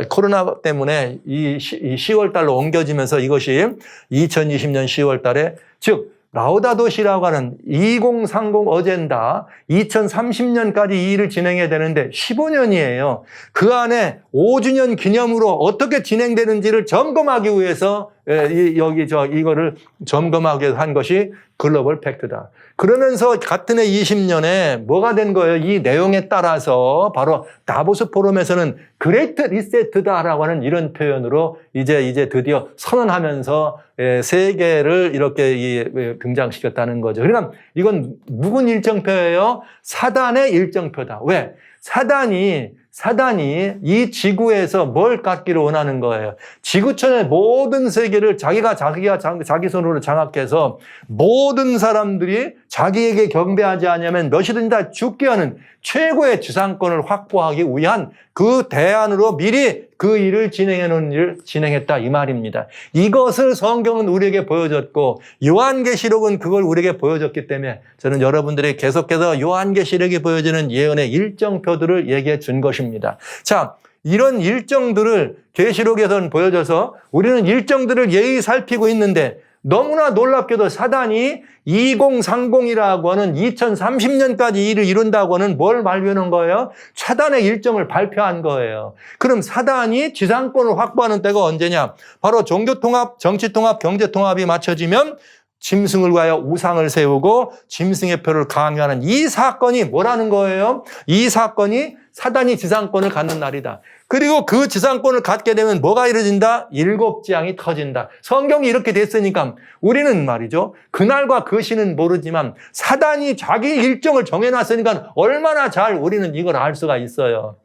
A: 코로나 때문에 이 10월 달로 옮겨지면서 이것이 2020년 10월 달에, 즉 라우다토시라고 하는 2030 어젠다 2030년까지 이 일을 진행해야 되는데 15년이에요. 그 안에 5주년 기념으로 어떻게 진행되는지를 점검하기 위해서 이거를 점검하기 위해서 한 것이 글로벌 팩트다. 그러면서 같은 해 20년에 뭐가 된 거예요? 이 내용에 따라서 바로 다보스 포럼에서는 그레이트 리세트다라고 하는 이런 표현으로 이제 드디어 선언하면서 세계를 이렇게 등장시켰다는 거죠. 그러니까 이건 누군 일정표예요? 사단의 일정표다. 왜? 사단이 이 지구에서 뭘 갖기를 원하는 거예요. 지구촌의 모든 세계를 자기가 자기 손으로 장악해서 모든 사람들이 자기에게 경배하지 않으면 몇이든지 다 죽게 하는 최고의 지상권을 확보하기 위한 그 대안으로 미리 그 일을 진행했다 이 말입니다. 이것을 성경은 우리에게 보여줬고 요한계시록은 그걸 우리에게 보여줬기 때문에 저는 여러분들이 계속해서 요한계시록이 보여주는 예언의 일정표들을 얘기해 준 것입니다. 자, 이런 일정들을 계시록에서는 보여줘서 우리는 일정들을 예의 살피고 있는데 너무나 놀랍게도 사단이 2030이라고 하는 2030년까지 일을 이룬다고 하는 뭘 발표하는 거예요? 차단의 일정을 발표한 거예요. 그럼 사단이 지상권을 확보하는 때가 언제냐? 바로 종교통합, 정치통합, 경제통합이 맞춰지면 짐승을 위하여 우상을 세우고 짐승의 표를 강요하는 이 사건이 뭐라는 거예요? 이 사건이 사단이 지상권을 갖는 날이다. 그리고 그 지상권을 갖게 되면 뭐가 이루어진다? 일곱 재앙이 터진다. 성경이 이렇게 됐으니까 우리는 말이죠. 그날과 그 시는 모르지만 사단이 자기 일정을 정해놨으니까 얼마나 잘 우리는 이걸 알 수가 있어요.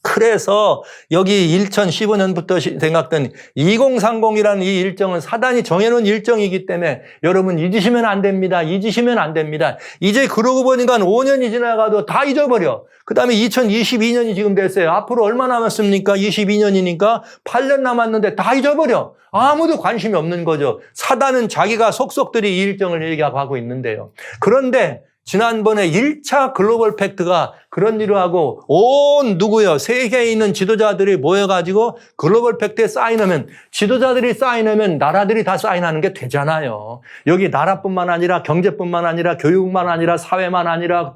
A: 그래서 여기 2015년부터 생각된 2030이라는 이 일정은 사단이 정해놓은 일정이기 때문에 여러분 잊으시면 안 됩니다. 이제 그러고 보니까 5년이 지나가도 다 잊어버려. 그 다음에 2022년이 지금 됐어요. 앞으로 얼마 남았습니까? 22년이니까 8년 남았는데 다 잊어버려. 아무도 관심이 없는 거죠. 사단은 자기가 속속들이 이 일정을 얘기하고 있는데요. 그런데 지난번에 1차 글로벌 팩트가 그런 일을 하고 세계에 있는 지도자들이 모여가지고 글로벌 팩트에 사인하면 지도자들이 사인하면 나라들이 다 사인하는 게 되잖아요. 여기 나라뿐만 아니라 경제뿐만 아니라 교육만 아니라 사회만 아니라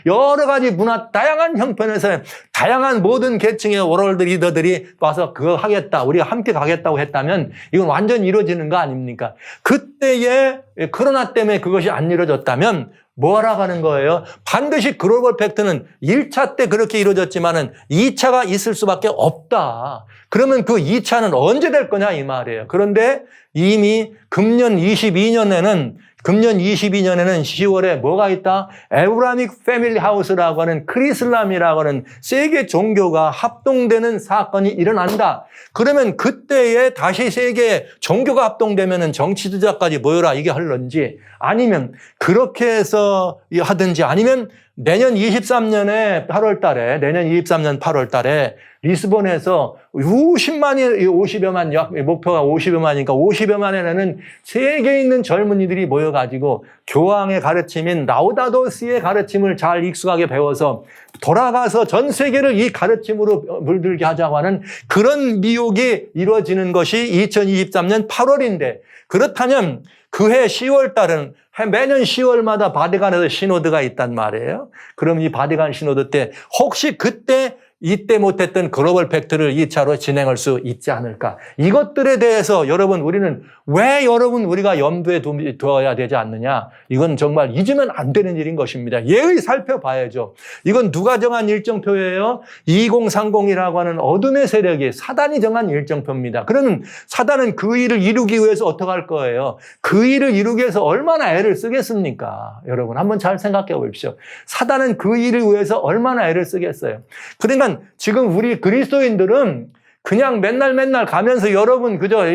A: 여러 가지 문화 다양한 형편에서 다양한 모든 계층의 워럴드 리더들이 와서 그거 하겠다, 우리가 함께 가겠다고 했다면 이건 완전히 이루어지는 거 아닙니까? 그때에 코로나 때문에 그것이 안 이루어졌다면 뭐하라고 하는 거예요? 반드시 글로벌 팩트는 1차 때 그렇게 이루어졌지만은 2차가 있을 수밖에 없다. 그러면 그 2차는 언제 될 거냐 이 말이에요. 그런데 이미 금년 22년에는 금년 22년에는 10월에 뭐가 있다? 에브라믹 패밀리 하우스라고 하는 크리슬람이라고 하는 세계 종교가 합동되는 사건이 일어난다. 그러면 그때에 다시 세계 종교가 합동되면은 정치 지도자까지 모여라 이게 할런지, 아니면 그렇게 해서 하든지, 아니면 내년 23년에 8월 달에, 내년 23년 8월 달에 리스본에서 10만이, 50여만, 목표가 50여만이니까 50여만에는 세계에 있는 젊은이들이 모여가지고 교황의 가르침인 라우다도 시의 가르침을 잘 익숙하게 배워서 돌아가서 전 세계를 이 가르침으로 물들게 하자고 하는 그런 미혹이 이루어지는 것이 2023년 8월인데, 그렇다면 그해 10월 달은 매년 10월마다 바티칸에서 시노드가 있단 말이에요. 그럼 이 바티칸 시노드 때 혹시 그때 이때 못했던 글로벌 팩트를 2차로 진행할 수 있지 않을까. 이것들에 대해서 우리는 왜 우리가 염두에 두어야 되지 않느냐. 이건 정말 잊으면 안 되는 일인 것입니다. 예의 살펴봐야죠. 이건 누가 정한 일정표예요? 2030이라고 하는 어둠의 세력이 사단이 정한 일정표입니다. 그러면 사단은 그 일을 이루기 위해서 어떻게 할 거예요? 그 일을 이루기 위해서 얼마나 애를 쓰겠습니까? 여러분 한번 잘 생각해 보십시오. 사단은 그 일을 위해서 얼마나 애를 쓰겠어요? 그러니까 지금 우리 그리스도인들은 그냥 맨날 가면서 여러분 그저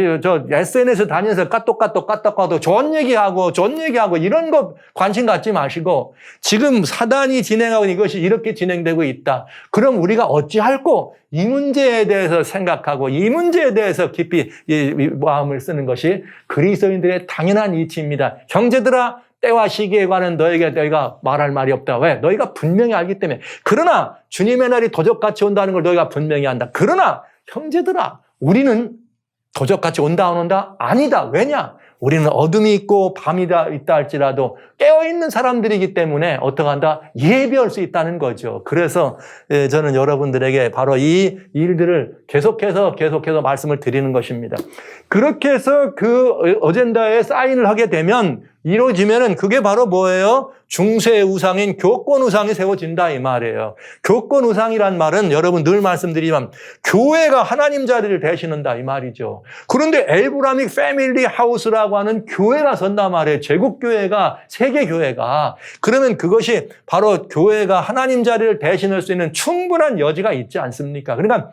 A: SNS 다니면서 까똑 좋은 얘기하고 이런 거 관심 갖지 마시고, 지금 사단이 진행하고 이것이 이렇게 진행되고 있다. 그럼 우리가 어찌할꼬 이 문제에 대해서 생각하고 이 문제에 대해서 깊이 이 마음을 쓰는 것이 그리스도인들의 당연한 이치입니다. 형제들아, 때와 시기에 관한 너희가 말할 말이 없다. 왜? 너희가 분명히 알기 때문에. 그러나 주님의 날이 도적같이 온다는 걸 너희가 분명히 안다. 그러나 형제들아, 우리는 도적같이 온다 안 온다? 아니다. 왜냐? 우리는 어둠이 있고 밤이 있다 할지라도 깨어있는 사람들이기 때문에 어떻게 한다? 예비할 수 있다는 거죠. 그래서 저는 여러분들에게 바로 이 일들을 계속해서 말씀을 드리는 것입니다. 그렇게 해서 그 어젠다에 사인을 하게 되면, 이루어지면은 그게 바로 뭐예요? 중세 우상인 교권 우상이 세워진다 이 말이에요. 교권 우상이란 말은 여러분 늘 말씀드리지만 교회가 하나님 자리를 대신한다 이 말이죠. 그런데 에브라믹 패밀리 하우스라고 하는 교회가 선다 말이에요. 제국교회가, 세계교회가. 그러면 그것이 바로 교회가 하나님 자리를 대신할 수 있는 충분한 여지가 있지 않습니까? 그러니까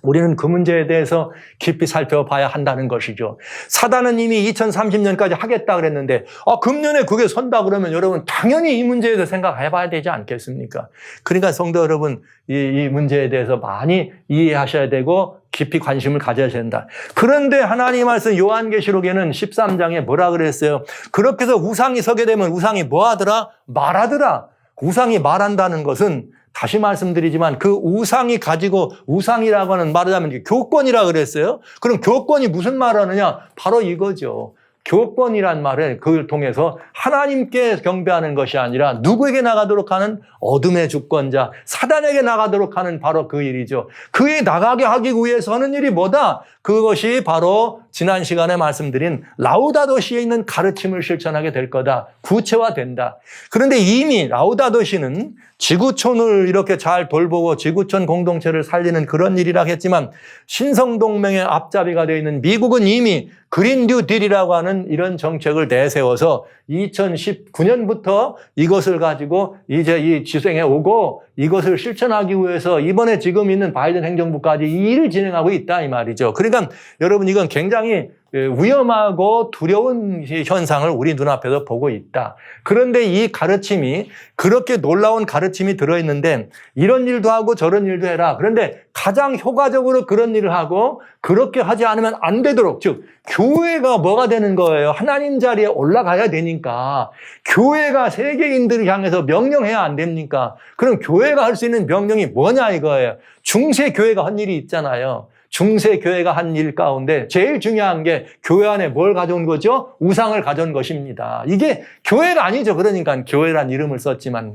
A: 우리는 그 문제에 대해서 깊이 살펴봐야 한다는 것이죠. 사단은 이미 2030년까지 하겠다 그랬는데 금년에 그게 선다 그러면 여러분 당연히 이 문제에 대해서 생각해 봐야 되지 않겠습니까? 그러니까 성도 여러분, 이 문제에 대해서 많이 이해하셔야 되고 깊이 관심을 가져야 된다. 그런데 하나님 말씀 요한계시록에는 13장에 뭐라 그랬어요? 그렇게 해서 우상이 서게 되면 우상이 뭐 하더라? 말하더라. 우상이 말한다는 것은 다시 말씀드리지만 그 우상이 가지고, 우상이라고 하는 말하자면 교권이라 그랬어요. 그럼 교권이 무슨 말을 하느냐? 바로 이거죠. 교권이란 말을 그걸 통해서 하나님께 경배하는 것이 아니라 누구에게 나가도록 하는? 어둠의 주권자 사단에게 나가도록 하는 바로 그 일이죠. 그에 나가게 하기 위해서 하는 일이 뭐다? 그것이 바로 지난 시간에 말씀드린 라우다도시에 있는 가르침을 실천하게 될 거다. 구체화된다. 그런데 이미 라우다도시는 지구촌을 이렇게 잘 돌보고 지구촌 공동체를 살리는 그런 일이라 했지만, 신성동맹의 앞잡이가 되어 있는 미국은 이미 그린 뉴 딜이라고 하는 이런 정책을 내세워서 2019년부터 이것을 가지고 이제 이 지생에 오고 이것을 실천하기 위해서 이번에 지금 있는 바이든 행정부까지 이 일을 진행하고 있다 이 말이죠. 그러니까 여러분 이건 굉장히 위험하고 두려운 현상을 우리 눈앞에서 보고 있다. 그런데 이 가르침이, 그렇게 놀라운 가르침이 들어있는데 이런 일도 하고 저런 일도 해라. 그런데 가장 효과적으로 그런 일을 하고 그렇게 하지 않으면 안 되도록, 즉 교회가 뭐가 되는 거예요? 하나님 자리에 올라가야 되니까 교회가 세계인들을 향해서 명령해야 안 됩니까? 그럼 교회가 할 수 있는 명령이 뭐냐 이거예요. 중세 교회가 한 일이 있잖아요. 중세 교회가 한 일 가운데 제일 중요한 게 교회 안에 뭘 가져온 거죠? 우상을 가져온 것입니다. 이게 교회가 아니죠. 그러니까 교회란 이름을 썼지만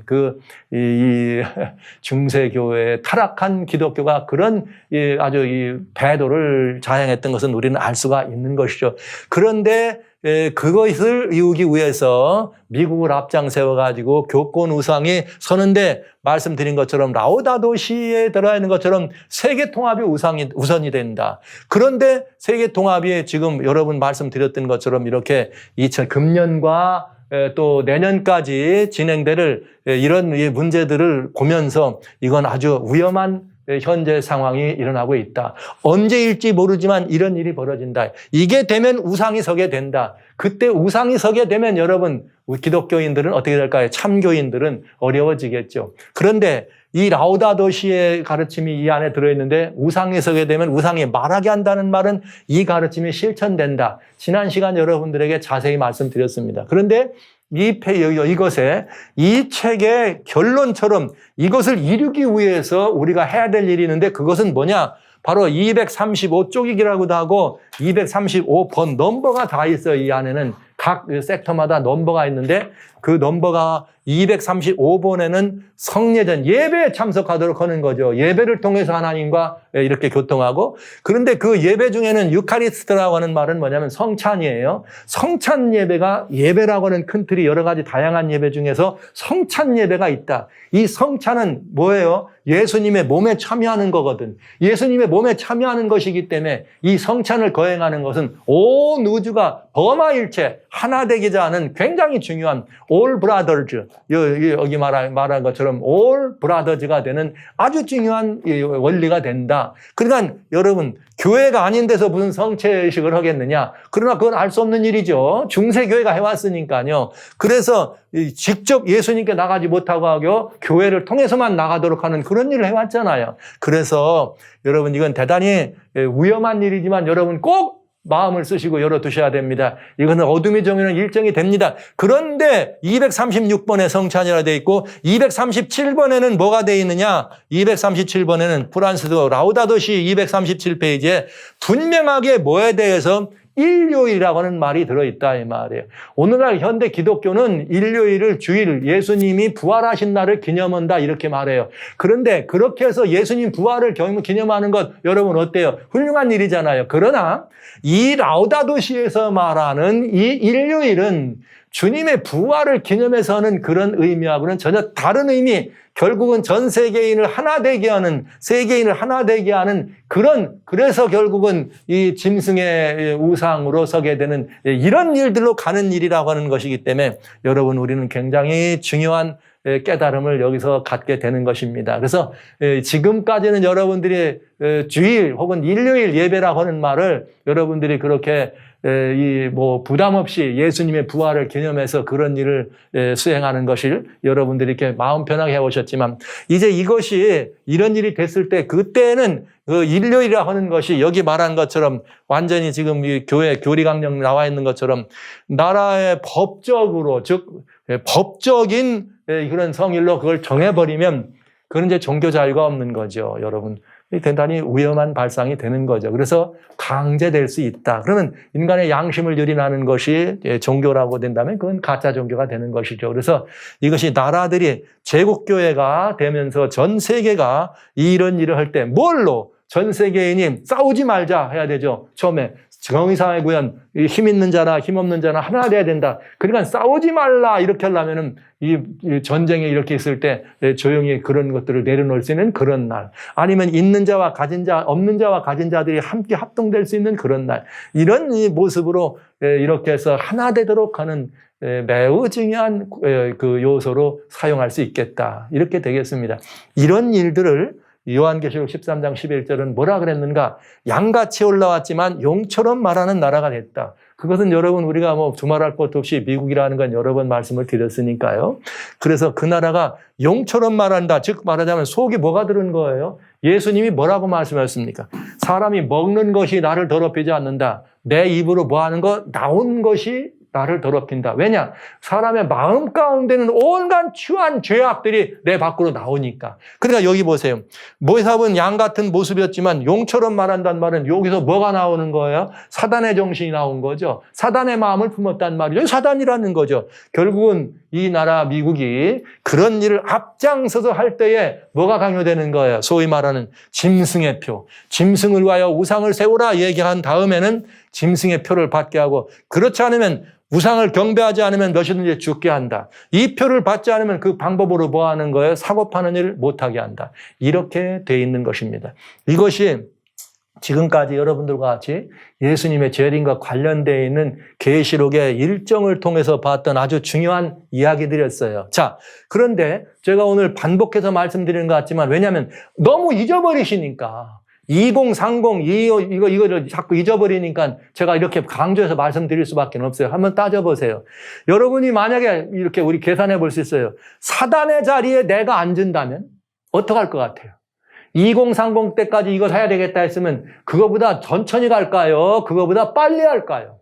A: 이 중세 교회의 타락한 기독교가 그런 아주 이 배도를 자행했던 것은 우리는 알 수가 있는 것이죠. 그런데 그것을 이루기 위해서 미국을 앞장 세워가지고 교권 우상이 서는데 말씀드린 것처럼 라우다도 시에 들어있는 것처럼 세계 통합이 우선이 된다. 그런데 세계 통합이 지금 여러분 말씀드렸던 것처럼 이렇게 금년과 또 내년까지 진행될 이런 문제들을 보면서 이건 아주 위험한 현재 상황이 일어나고 있다. 언제일지 모르지만 이런 일이 벌어진다. 이게 되면 우상이 서게 된다. 그때 우상이 서게 되면 여러분 기독교인들은 어떻게 될까요? 참교인들은 어려워지겠죠. 그런데 이 라우다도 시의 가르침이 이 안에 들어있는데 우상이 서게 되면 우상이 말하게 한다는 말은 이 가르침이 실천된다. 지난 시간 여러분들에게 자세히 말씀드렸습니다. 그런데 이것에 이 책의 결론처럼 이것을 이루기 위해서 우리가 해야 될 일이 있는데 그것은 뭐냐? 바로 235쪽이기라고도 하고 235번 넘버가 다 있어요. 이 안에는 각 섹터마다 넘버가 있는데 그 넘버가 235번에는 성례전, 예배에 참석하도록 하는 거죠. 예배를 통해서 하나님과 이렇게 교통하고, 그런데 그 예배 중에는 유카리스트라고 하는 말은 뭐냐면 성찬이에요. 성찬 예배가, 예배라고 하는 큰 틀이 여러 가지 다양한 예배 중에서 성찬 예배가 있다. 이 성찬은 뭐예요? 예수님의 몸에 참여하는 거거든. 예수님의 몸에 참여하는 것이기 때문에 이 성찬을 거행하는 것은 온 우주가 범아일체 하나 되기자 하는 굉장히 중요한 all brothers, 여기 말한 것처럼 all brothers가 되는 아주 중요한 원리가 된다. 그러니까 여러분 교회가 아닌 데서 무슨 성체식을 하겠느냐? 그러나 그건 알 수 없는 일이죠. 중세교회가 해왔으니까요. 그래서 직접 예수님께 나가지 못하고 하고 교회를 통해서만 나가도록 하는 그런 일을 해왔잖아요. 그래서 여러분 이건 대단히 위험한 일이지만 여러분 꼭 마음을 쓰시고 열어두셔야 됩니다. 이거는 어둠의 종이는 일정이 됩니다. 그런데 236번에 성찬이라 되어 있고 237번에는 뭐가 되어 있느냐? 237번에는 프랑스도 라우다도시 237페이지에 분명하게 뭐에 대해서 일요일이라고 하는 말이 들어있다 이 말이에요. 오늘날 현대 기독교는 일요일을 주일, 예수님이 부활하신 날을 기념한다 이렇게 말해요. 그런데 그렇게 해서 예수님 부활을 기념하는 것 여러분 어때요? 훌륭한 일이잖아요. 그러나 이 라우다도시에서 말하는 이 일요일은 주님의 부활을 기념해서 하는 그런 의미하고는 전혀 다른 의미, 결국은 전 세계인을 하나 되게 하는, 세계인을 하나 되게 하는 그래서 결국은 이 짐승의 우상으로 서게 되는 이런 일들로 가는 일이라고 하는 것이기 때문에 여러분 우리는 굉장히 중요한 깨달음을 여기서 갖게 되는 것입니다. 그래서 지금까지는 여러분들이 주일 혹은 일요일 예배라고 하는 말을 여러분들이 그렇게 부담 없이 예수님의 부활을 기념해서 그런 일을 수행하는 것을 여러분들이 이렇게 마음 편하게 해오셨지만 이제 이것이 이런 일이 됐을 때 그때는 그 일요일이라고 하는 것이 여기 말한 것처럼 완전히 지금 이 교회 교리강령 나와 있는 것처럼 나라의 법적으로 즉 법적인 그런 성일로 그걸 정해버리면 그건 이제 종교 자유가 없는 거죠, 여러분. 대단히 위험한 발상이 되는 거죠. 그래서 강제될 수 있다. 그러면 인간의 양심을 유린하는 것이 종교라고 된다면 그건 가짜 종교가 되는 것이죠. 그래서 이것이 나라들이 제국교회가 되면서 전 세계가 이런 일을 할 때 뭘로 전 세계인이 싸우지 말자 해야 되죠. 처음에 정의사회 구현, 힘 있는 자나 힘 없는 자나 하나 돼야 된다. 그러니까 싸우지 말라 이렇게 하려면은 이 전쟁에 이렇게 있을 때 조용히 그런 것들을 내려놓을 수 있는 그런 날. 아니면 있는 자와 가진 자, 없는 자와 가진 자들이 함께 합동될 수 있는 그런 날. 이런 모습으로 이렇게 해서 하나 되도록 하는 매우 중요한 그 요소로 사용할 수 있겠다. 이렇게 되겠습니다. 이런 일들을 요한계시록 13장 11절은 뭐라 그랬는가? 양같이 올라왔지만 용처럼 말하는 나라가 됐다. 그것은 여러분 우리가 두말할 것 없이 미국이라는 건 여러 번 말씀을 드렸으니까요. 그래서 그 나라가 용처럼 말한다. 즉 말하자면 속이 뭐가 들은 거예요? 예수님이 뭐라고 말씀하셨습니까? 사람이 먹는 것이 나를 더럽히지 않는다. 내 입으로 뭐 하는 거? 나온 것이 나를 더럽힌다. 왜냐? 사람의 마음 가운데는 온갖 추한 죄악들이 내 밖으로 나오니까. 그러니까 여기 보세요. 모세는 양 같은 모습이었지만 용처럼 말한다는 말은 여기서 뭐가 나오는 거예요? 사단의 정신이 나온 거죠. 사단의 마음을 품었단 말이죠. 사단이라는 거죠. 결국은 이 나라 미국이 그런 일을 앞장서서 할 때에 뭐가 강요되는 거예요? 소위 말하는 짐승의 표. 짐승을 위하여 우상을 세우라 얘기한 다음에는 짐승의 표를 받게 하고 그렇지 않으면 우상을 경배하지 않으면 몇이든지 죽게 한다. 이 표를 받지 않으면 그 방법으로 뭐 하는 거예요? 사고 파는 일을 못하게 한다. 이렇게 돼 있는 것입니다. 이것이 지금까지 여러분들과 같이 예수님의 재림과 관련되어 있는 계시록의 일정을 통해서 봤던 아주 중요한 이야기들이었어요. 자, 그런데 제가 오늘 반복해서 말씀드리는 것 같지만 왜냐하면 너무 잊어버리시니까 2030 이거를 자꾸 잊어버리니까 제가 이렇게 강조해서 말씀드릴 수밖에 없어요. 한번 따져보세요. 여러분이 만약에 이렇게 우리 계산해 볼 수 있어요. 사단의 자리에 내가 앉은다면 어떡할 것 같아요? 2030 때까지 이거 사야 되겠다 했으면 그거보다 천천히 갈까요? 그거보다 빨리 할까요?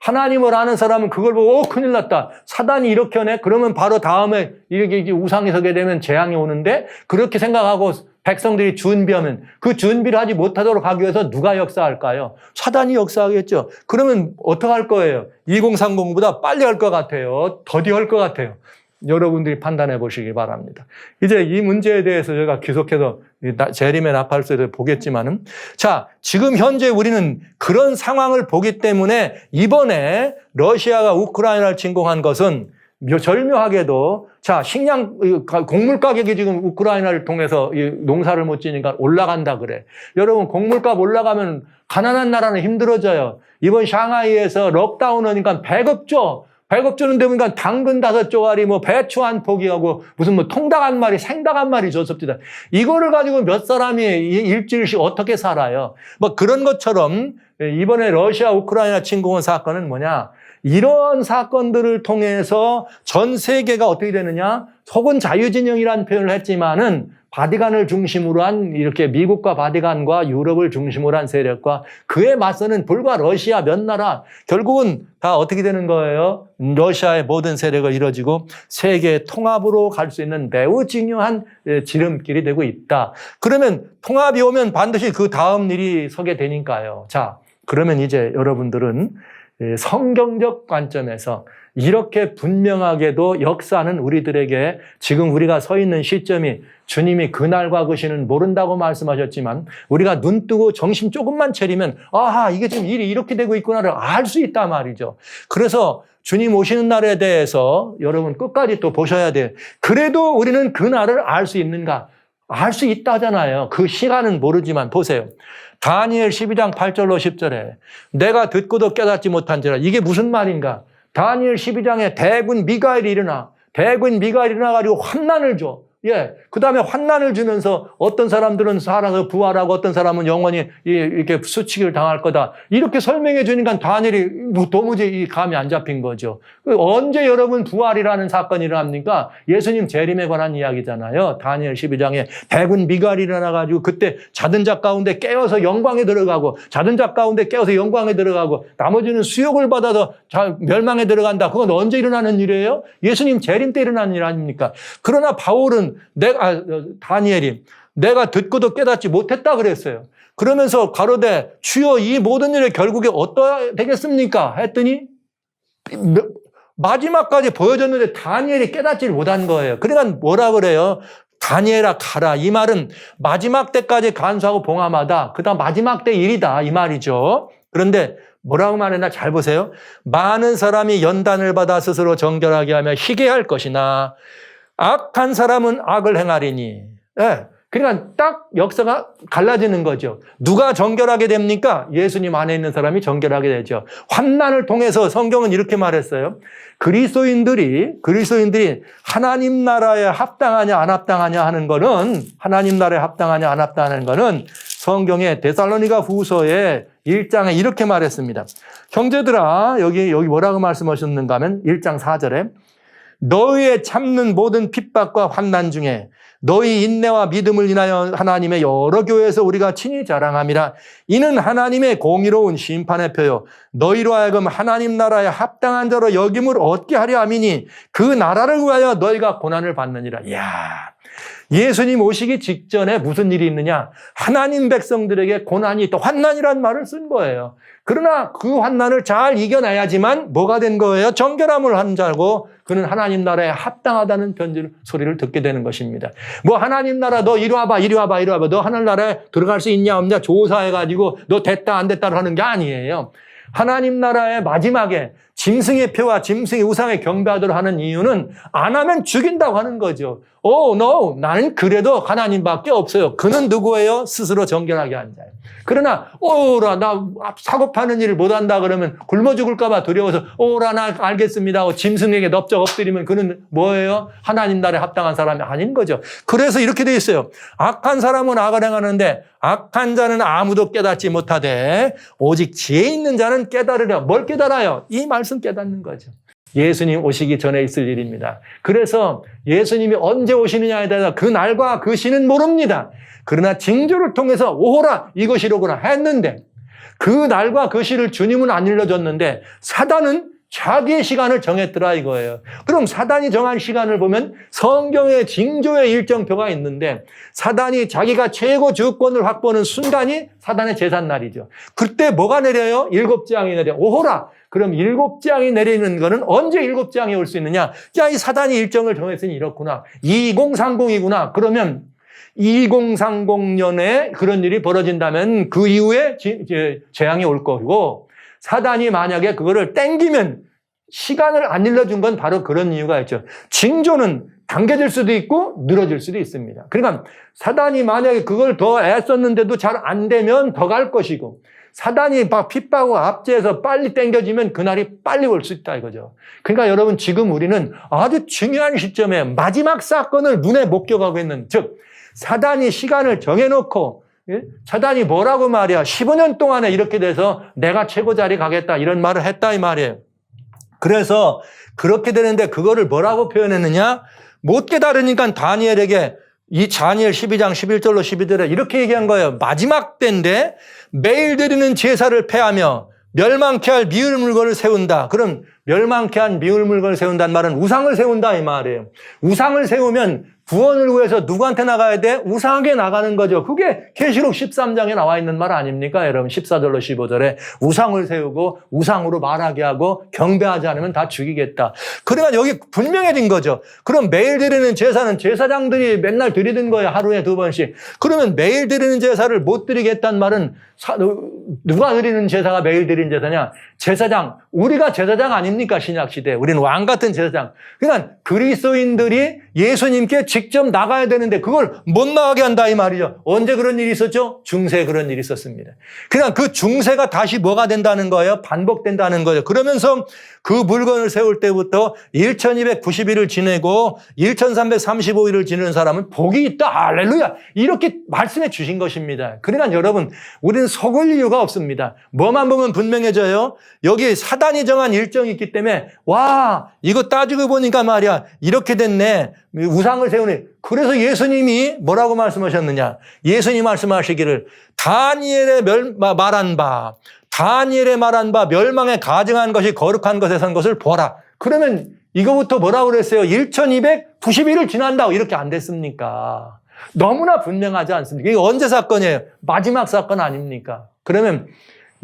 A: 하나님을 아는 사람은 그걸 보고 큰일 났다. 사단이 이렇게 하네? 그러면 바로 다음에 이렇게 우상이 서게 되면 재앙이 오는데 그렇게 생각하고 백성들이 준비하면 그 준비를 하지 못하도록 하기 위해서 누가 역사할까요? 사단이 역사하겠죠. 그러면 어떡할 거예요? 2030보다 빨리 할 것 같아요? 더디 할 것 같아요? 여러분들이 판단해 보시기 바랍니다. 이제 이 문제에 대해서 제가 계속해서 재림의 나팔소에서 보겠지만은 자, 지금 현재 우리는 그런 상황을 보기 때문에 이번에 러시아가 우크라이나를 침공한 것은 절묘하게도 자, 곡물 가격이 지금 우크라이나를 통해서 농사를 못 지니까 올라간다 그래. 여러분, 곡물값 올라가면 가난한 나라는 힘들어져요. 이번 샹하이에서 록다운 하니까 배급 줘. 배급 주는데 보니까 당근 5쪼가리, 뭐 배추 한 포기하고 무슨 뭐 통닭 한 마리, 생닭 한 마리 줬습니다. 이거를 가지고 몇 사람이 일주일씩 어떻게 살아요? 뭐 그런 것처럼 이번에 러시아 우크라이나 침공한 사건은 뭐냐? 이런 사건들을 통해서 전 세계가 어떻게 되느냐? 혹은 자유진영이라는 표현을 했지만은 바티칸을 중심으로 한 이렇게 미국과 바티칸과 유럽을 중심으로 한 세력과 그에 맞서는 불과 러시아 몇 나라 결국은 다 어떻게 되는 거예요? 러시아의 모든 세력을 이뤄지고 세계 통합으로 갈 수 있는 매우 중요한 지름길이 되고 있다. 그러면 통합이 오면 반드시 그 다음 일이 서게 되니까요. 자, 그러면 이제 여러분들은 성경적 관점에서 이렇게 분명하게도 역사는 우리들에게 지금 우리가 서 있는 시점이 주님이 그날과 그 시는 모른다고 말씀하셨지만 우리가 눈 뜨고 정신 조금만 차리면 아하, 이게 지금 일이 이렇게 되고 있구나를 알 수 있단 말이죠. 그래서 주님 오시는 날에 대해서 여러분 끝까지 또 보셔야 돼요. 그래도 우리는 그날을 알 수 있는가? 알 수 있다잖아요. 그 시간은 모르지만 보세요. 다니엘 12장 8절로 10절에 내가 듣고도 깨닫지 못한지라. 이게 무슨 말인가? 다니엘 12장에 대군 미가엘이 일어나. 대군 미가엘이 일어나가지고 환난을 줘. 예. 그 다음에 환난을 주면서 어떤 사람들은 살아서 부활하고 어떤 사람은 영원히 이렇게 수치기를 당할 거다. 이렇게 설명해 주니까 다니엘이 도무지 감이 안 잡힌 거죠. 언제 여러분 부활이라는 사건이 일어납니까? 예수님 재림에 관한 이야기잖아요. 다니엘 12장에 대군 미가엘이 일어나가지고 그때 자던 자 가운데 깨어서 영광에 들어가고 자던 자 가운데 깨어서 영광에 들어가고 나머지는 수욕을 받아서 멸망에 들어간다. 그건 언제 일어나는 일이에요? 예수님 재림 때 일어나는 일 아닙니까? 그러나 바울은 다니엘이 내가 듣고도 깨닫지 못했다 그랬어요. 그러면서 가로되 주여 이 모든 일의 결국에 어떠해야 되겠습니까? 했더니 마지막까지 보여줬는데 다니엘이 깨닫지를 못한 거예요. 그러니까 뭐라 그래요? 다니엘아 가라. 이 말은 마지막 때까지 간수하고 봉함하다. 그 다음 마지막 때 일이다. 이 말이죠. 그런데 뭐라고 말했나 잘 보세요. 많은 사람이 연단을 받아 스스로 정결하게 하며 희게 할 것이나 악한 사람은 악을 행하리니. 예. 그러니까 딱 역사가 갈라지는 거죠. 누가 정결하게 됩니까? 예수님 안에 있는 사람이 정결하게 되죠. 환난을 통해서 성경은 이렇게 말했어요. 그리스도인들이 하나님 나라에 합당하냐 안 합당하냐 하는 거는 하나님 나라에 합당하냐 안 합당하는 거는 성경의 데살로니가 후서의 1장에 이렇게 말했습니다. 형제들아 여기 뭐라고 말씀하셨는가 하면 1장 4절에 너희의 참는 모든 핍박과 환난 중에 너희 인내와 믿음을 인하여 하나님의 여러 교회에서 우리가 친히 자랑함이라. 이는 하나님의 공의로운 심판의 표요 너희로 하여금 하나님 나라에 합당한 자로 여김을 얻게 하려 함이니 그 나라를 위하여 너희가 고난을 받느니라. 이야, 예수님 오시기 직전에 무슨 일이 있느냐? 하나님 백성들에게 고난이 있다. 환난이라는 말을 쓴 거예요. 그러나 그 환난을 잘 이겨내야지만 뭐가 된 거예요? 정결함을 한 자고 그는 하나님 나라에 합당하다는 소리를 듣게 되는 것입니다. 뭐 하나님 나라 너 이리 와봐. 너 하늘나라에 들어갈 수 있냐 없냐 조사해가지고 너 됐다 안 됐다 하는 게 아니에요. 하나님 나라의 마지막에 짐승의 표와 짐승의 우상에 경배하도록 하는 이유는 안 하면 죽인다고 하는 거죠. no, 나는 그래도 하나님밖에 없어요. 그는 누구예요? 스스로 정결하게 한 자예요. 그러나 나 사고 파는 일을 못한다 그러면 굶어 죽을까 봐 두려워서 나 알겠습니다 하고 짐승에게 넙적 엎드리면 그는 뭐예요? 하나님 나라에 합당한 사람이 아닌 거죠. 그래서 이렇게 돼 있어요. 악한 사람은 악을 행하는데 악한 자는 아무도 깨닫지 못하되 오직 지혜 있는 자는 깨달으려. 뭘 깨달아요? 이 말씀 깨닫는 거죠. 예수님 오시기 전에 있을 일입니다. 그래서 예수님이 언제 오시느냐에 대해서 그 날과 그 시는 모릅니다. 그러나 징조를 통해서 오호라 이것이로구나 했는데 그 날과 그 시를 주님은 안 일러줬는데 사단은 자기의 시간을 정했더라 이거예요. 그럼 사단이 정한 시간을 보면 성경의 징조의 일정표가 있는데 사단이 자기가 최고 주권을 확보하는 순간이 사단의 제삿날이죠. 그때 뭐가 내려요? 7재앙이 내려. 오호라. 그럼 7재앙이 내리는 거는 언제 7재앙이 올 수 있느냐? 이 사단이 일정을 정했으니 이렇구나. 2030이구나. 그러면 2030년에 그런 일이 벌어진다면 그 이후에 재앙이 올 거고 사단이 만약에 그거를 땡기면 시간을 안 일러준 건 바로 그런 이유가 있죠. 징조는 당겨질 수도 있고 늘어질 수도 있습니다. 그러니까 사단이 만약에 그걸 더 애썼는데도 잘 안 되면 더 갈 것이고 사단이 핍박하고 압제해서 빨리 땡겨지면 그날이 빨리 올 수 있다 이거죠. 그러니까 여러분 지금 우리는 아주 중요한 시점에 마지막 사건을 눈에 목격하고 있는 즉 사단이 시간을 정해놓고 사단이 뭐라고 말이야 15년 동안에 이렇게 돼서 내가 최고 자리 가겠다 이런 말을 했다 이 말이에요. 그래서 그렇게 되는데 그거를 뭐라고 표현했느냐 못 깨달으니까 다니엘에게 이 다니엘 12장 11절로 12절에 이렇게 얘기한 거예요. 마지막 때인데 매일 드리는 제사를 폐하며 멸망케 할 미울 물건을 세운다. 그럼 멸망케 한 미울 물건을 세운다는 말은 우상을 세운다 이 말이에요. 우상을 세우면 구원을 위해서 누구한테 나가야 돼? 우상에게 나가는 거죠. 그게 계시록 13장에 나와 있는 말 아닙니까? 여러분 14절로 15절에 우상을 세우고 우상으로 말하게 하고 경배하지 않으면 다 죽이겠다. 그러니까 여기 분명해진 거죠. 그럼 매일 드리는 제사는 제사장들이 맨날 드리는 거예요. 하루에 2번씩. 그러면 매일 드리는 제사를 못 드리겠다는 말은 누가 드리는 제사가 매일 드리는 제사냐? 제사장. 우리가 제사장 아닙니까? 신약시대. 우리는 왕 같은 제사장. 그러니까 그리스도인들이 예수님께 직접 나가야 되는데 그걸 못 나가게 한다 이 말이죠. 언제 그런 일이 있었죠? 중세에 그런 일이 있었습니다. 그냥 그 중세가 다시 뭐가 된다는 거예요? 반복된다는 거예요. 그러면서 그 물건을 세울 때부터 1290일을 지내고 1335일을 지내는 사람은 복이 있다. 할렐루야. 이렇게 말씀해 주신 것입니다. 그러니까 여러분 우리는 속을 이유가 없습니다. 뭐만 보면 분명해져요. 여기 사단이 정한 일정이 있기 때문에 와 이거 따지고 보니까 말이야 이렇게 됐네. 우상을 세우네. 그래서 예수님이 뭐라고 말씀하셨느냐. 예수님이 말씀하시기를 다니엘의 말한 바 멸망에 가증한 것이 거룩한 것에 선 것을 보라. 그러면 이거부터 뭐라고 그랬어요? 1290일을 지난다고 이렇게 안 됐습니까? 너무나 분명하지 않습니까? 이게 언제 사건이에요? 마지막 사건 아닙니까? 그러면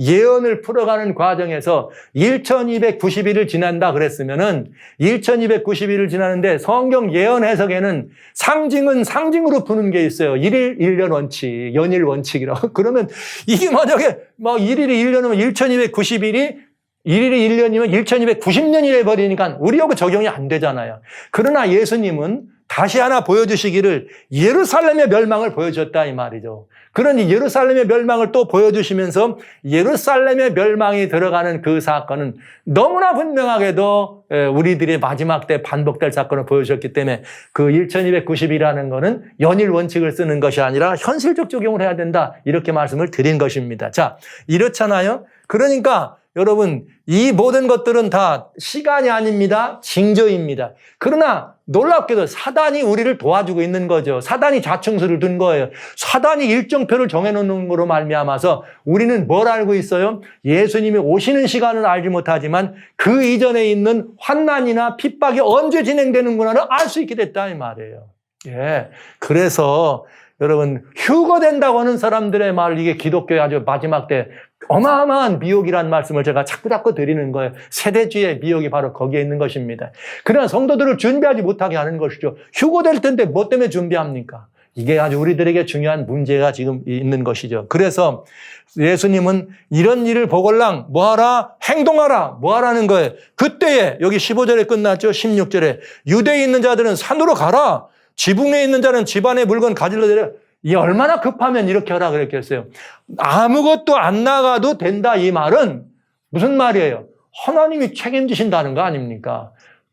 A: 예언을 풀어가는 과정에서 1290일을 지난다 그랬으면은 1290일을 지나는데 성경 예언 해석에는 상징은 상징으로 푸는 게 있어요. 1일 1년 원칙, 연일 원칙이라고. 그러면 이게 만약에 막 1일이 1년이면 1290일이 1일이 1년이면 1290년이 돼버리니까 우리하고 적용이 안 되잖아요. 그러나 예수님은 다시 하나 보여주시기를 예루살렘의 멸망을 보여줬다 이 말이죠. 그러니 예루살렘의 멸망을 또 보여주시면서 예루살렘의 멸망이 들어가는 그 사건은 너무나 분명하게도 우리들의 마지막 때 반복될 사건을 보여주셨기 때문에 그 1290이라는 거는 연일 원칙을 쓰는 것이 아니라 현실적 적용을 해야 된다 이렇게 말씀을 드린 것입니다. 자, 이렇잖아요. 그러니까 여러분 이 모든 것들은 다 시간이 아닙니다. 징조입니다. 그러나 놀랍게도 사단이 우리를 도와주고 있는 거죠. 사단이 자충수를 둔 거예요. 사단이 일정표를 정해놓는 거로 말미암아서 우리는 뭘 알고 있어요? 예수님이 오시는 시간은 알지 못하지만 그 이전에 있는 환난이나 핍박이 언제 진행되는구나를 알 수 있게 됐다 이 말이에요. 예, 그래서 여러분 휴거된다고 하는 사람들의 말 이게 기독교의 아주 마지막 때 어마어마한 미혹이라는 말씀을 제가 자꾸 드리는 거예요. 세대주의의 미혹이 바로 거기에 있는 것입니다. 그러나 성도들을 준비하지 못하게 하는 것이죠. 휴거될 텐데 뭐 때문에 준비합니까? 이게 아주 우리들에게 중요한 문제가 지금 있는 것이죠. 그래서 예수님은 이런 일을 보걸랑 뭐하라? 행동하라. 뭐하라는 거예요? 그때에 여기 15절에 끝났죠. 16절에 유대에 있는 자들은 산으로 가라. 지붕에 있는 자는 집안의 물건 가지러 내려. 이 얼마나 급하면 이렇게 하라 그랬겠어요. 아무것도 안 나가도 된다 이 말은 무슨 말이에요? 하나님이 책임지신다는 거 아닙니까?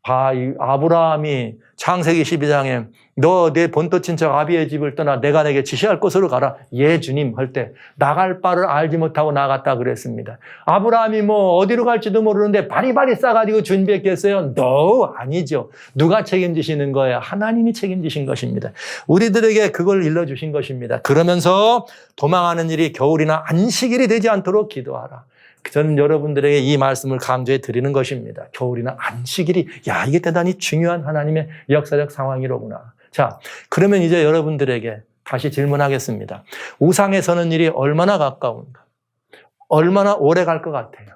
A: 이 아브라함이 창세기 12장에 너 내 본토 친척 아비의 집을 떠나 내가 내게 지시할 곳으로 가라. 예 주님 할 때 나갈 바를 알지 못하고 나갔다 그랬습니다. 아브라함이 뭐 어디로 갈지도 모르는데 바리바리 싸가지고 준비했겠어요? No, 아니죠. 누가 책임지시는 거예요? 하나님이 책임지신 것입니다. 우리들에게 그걸 일러주신 것입니다. 그러면서 도망하는 일이 겨울이나 안식일이 되지 않도록 기도하라. 저는 여러분들에게 이 말씀을 강조해 드리는 것입니다. 겨울이나 안식일이, 이게 대단히 중요한 하나님의 역사적 상황이로구나. 자, 그러면 이제 여러분들에게 다시 질문하겠습니다. 우상에 서는 일이 얼마나 가까운가? 얼마나 오래 갈 것 같아요?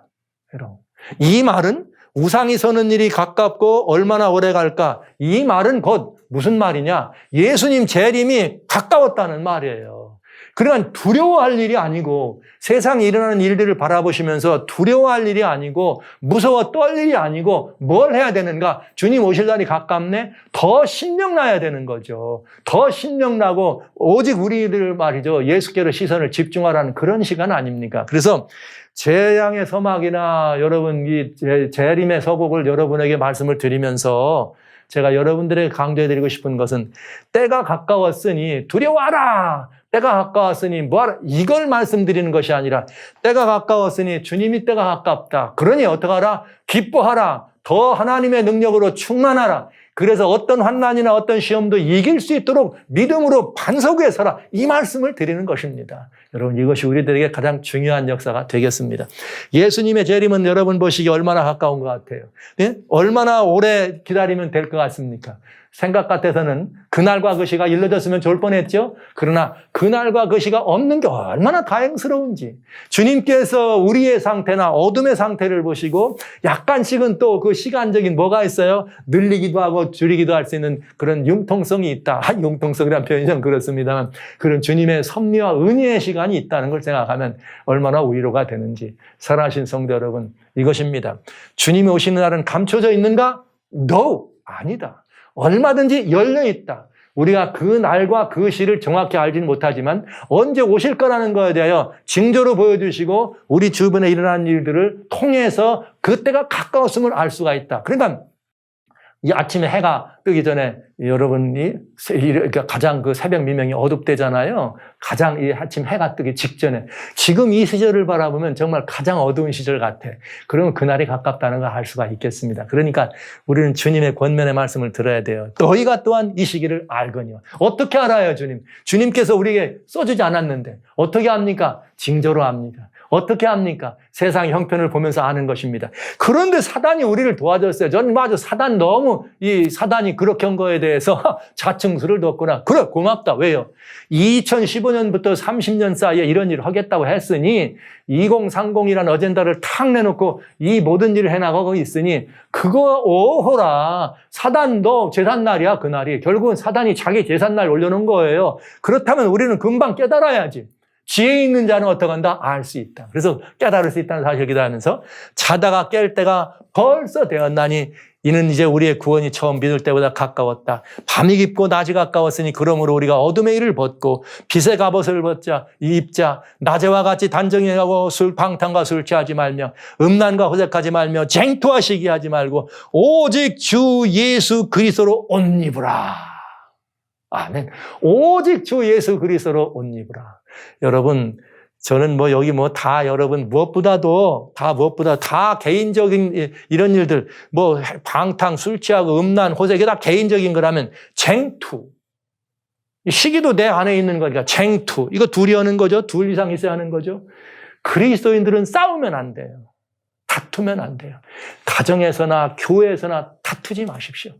A: 여러분, 이 말은 우상이 서는 일이 가깝고 얼마나 오래 갈까? 이 말은 곧 무슨 말이냐? 예수님 재림이 가까웠다는 말이에요. 그러니까 두려워할 일이 아니고 세상에 일어나는 일들을 바라보시면서 두려워할 일이 아니고 무서워 떨 일이 아니고 뭘 해야 되는가? 주님 오실 날이 가깝네? 더 신명나야 되는 거죠. 더 신명나고 오직 우리들 말이죠. 예수께로 시선을 집중하라는 그런 시간 아닙니까? 그래서 재앙의 서막이나 여러분 이 재림의 서곡을 여러분에게 말씀을 드리면서 제가 여러분들에게 강조해드리고 싶은 것은 때가 가까웠으니 두려워하라. 때가 가까웠으니 뭐하라. 이걸 말씀드리는 것이 아니라 때가 가까웠으니 주님이 때가 가깝다. 그러니 어떡하라? 기뻐하라. 더 하나님의 능력으로 충만하라. 그래서 어떤 환난이나 어떤 시험도 이길 수 있도록 믿음으로 반석 위에 서라. 이 말씀을 드리는 것입니다. 여러분 이것이 우리들에게 가장 중요한 역사가 되겠습니다. 예수님의 재림은 여러분 보시기 얼마나 가까운 것 같아요. 네? 얼마나 오래 기다리면 될 것 같습니까? 생각 같아서는 그날과 그 시가 일러졌으면 좋을 뻔했죠. 그러나 그날과 그 시가 없는 게 얼마나 다행스러운지. 주님께서 우리의 상태나 어둠의 상태를 보시고 약간씩은 또 그 시간적인 뭐가 있어요? 늘리기도 하고 줄이기도 할 수 있는 그런 융통성이 있다. 융통성이라는 표현이 좀 그렇습니다만 그런 주님의 섭리와 은혜의 시간이 있다는 걸 생각하면 얼마나 위로가 되는지. 사랑하신 성도 여러분, 이것입니다. 주님이 오시는 날은 감춰져 있는가? No, 아니다. 얼마든지 열려있다. 우리가 그 날과 그 시를 정확히 알지는 못하지만 언제 오실 거라는 것에 대하여 징조로 보여주시고 우리 주변에 일어난 일들을 통해서 그때가 가까웠음을 알 수가 있다. 그러니까 이 아침에 해가 뜨기 전에 여러분이 가장 그 새벽 미명이 어둡대잖아요. 가장 이 아침 해가 뜨기 직전에 지금 이 시절을 바라보면 정말 가장 어두운 시절 같아. 그러면 그날이 가깝다는 걸 알 수가 있겠습니다. 그러니까 우리는 주님의 권면의 말씀을 들어야 돼요. 너희가 또한 이 시기를 알거니와. 어떻게 알아요, 주님? 주님께서 우리에게 써주지 않았는데 어떻게 압니까? 징조로 압니다. 어떻게 합니까? 세상 형편을 보면서 아는 것입니다. 그런데 사단이 우리를 도와줬어요. 저는 맞아. 사단이 그렇게 한 거에 대해서 자충수를 뒀구나. 그래, 고맙다. 왜요? 2015년부터 30년 사이에 이런 일을 하겠다고 했으니 2030이라는 어젠다를 탁 내놓고 이 모든 일을 해나가고 있으니 그거 오호라. 사단 너 제삿날이야, 그날이. 결국은 사단이 자기 제삿날 올려놓은 거예요. 그렇다면 우리는 금방 깨달아야지. 지혜 있는 자는 어떻게 한다? 알 수 있다. 그래서 깨달을 수 있다는 사실을 기도하면서 자다가 깰 때가 벌써 되었나니 이는 이제 우리의 구원이 처음 믿을 때보다 가까웠다. 밤이 깊고 낮이 가까웠으니 그러므로 우리가 어둠의 일을 벗고 빛의 갑옷을 입자. 낮에와 같이 단정하고 방탕과 술 취하지 말며 음란과 호색하지 말며 쟁투와 시기하지 말고 오직 주 예수 그리스도로 옷 입으라. 아멘. 오직 주 예수 그리스도로 옷 입으라. 여러분, 저는 여기 여러분 무엇보다 다 개인적인 이런 일들, 방탕, 술 취하고 음란, 호색, 이게 다 개인적인 거라면 쟁투. 시기도 내 안에 있는 거니까 쟁투. 이거 둘이 하는 거죠. 둘 이상 있어야 하는 거죠. 그리스도인들은 싸우면 안 돼요. 다투면 안 돼요. 가정에서나 교회에서나 다투지 마십시오.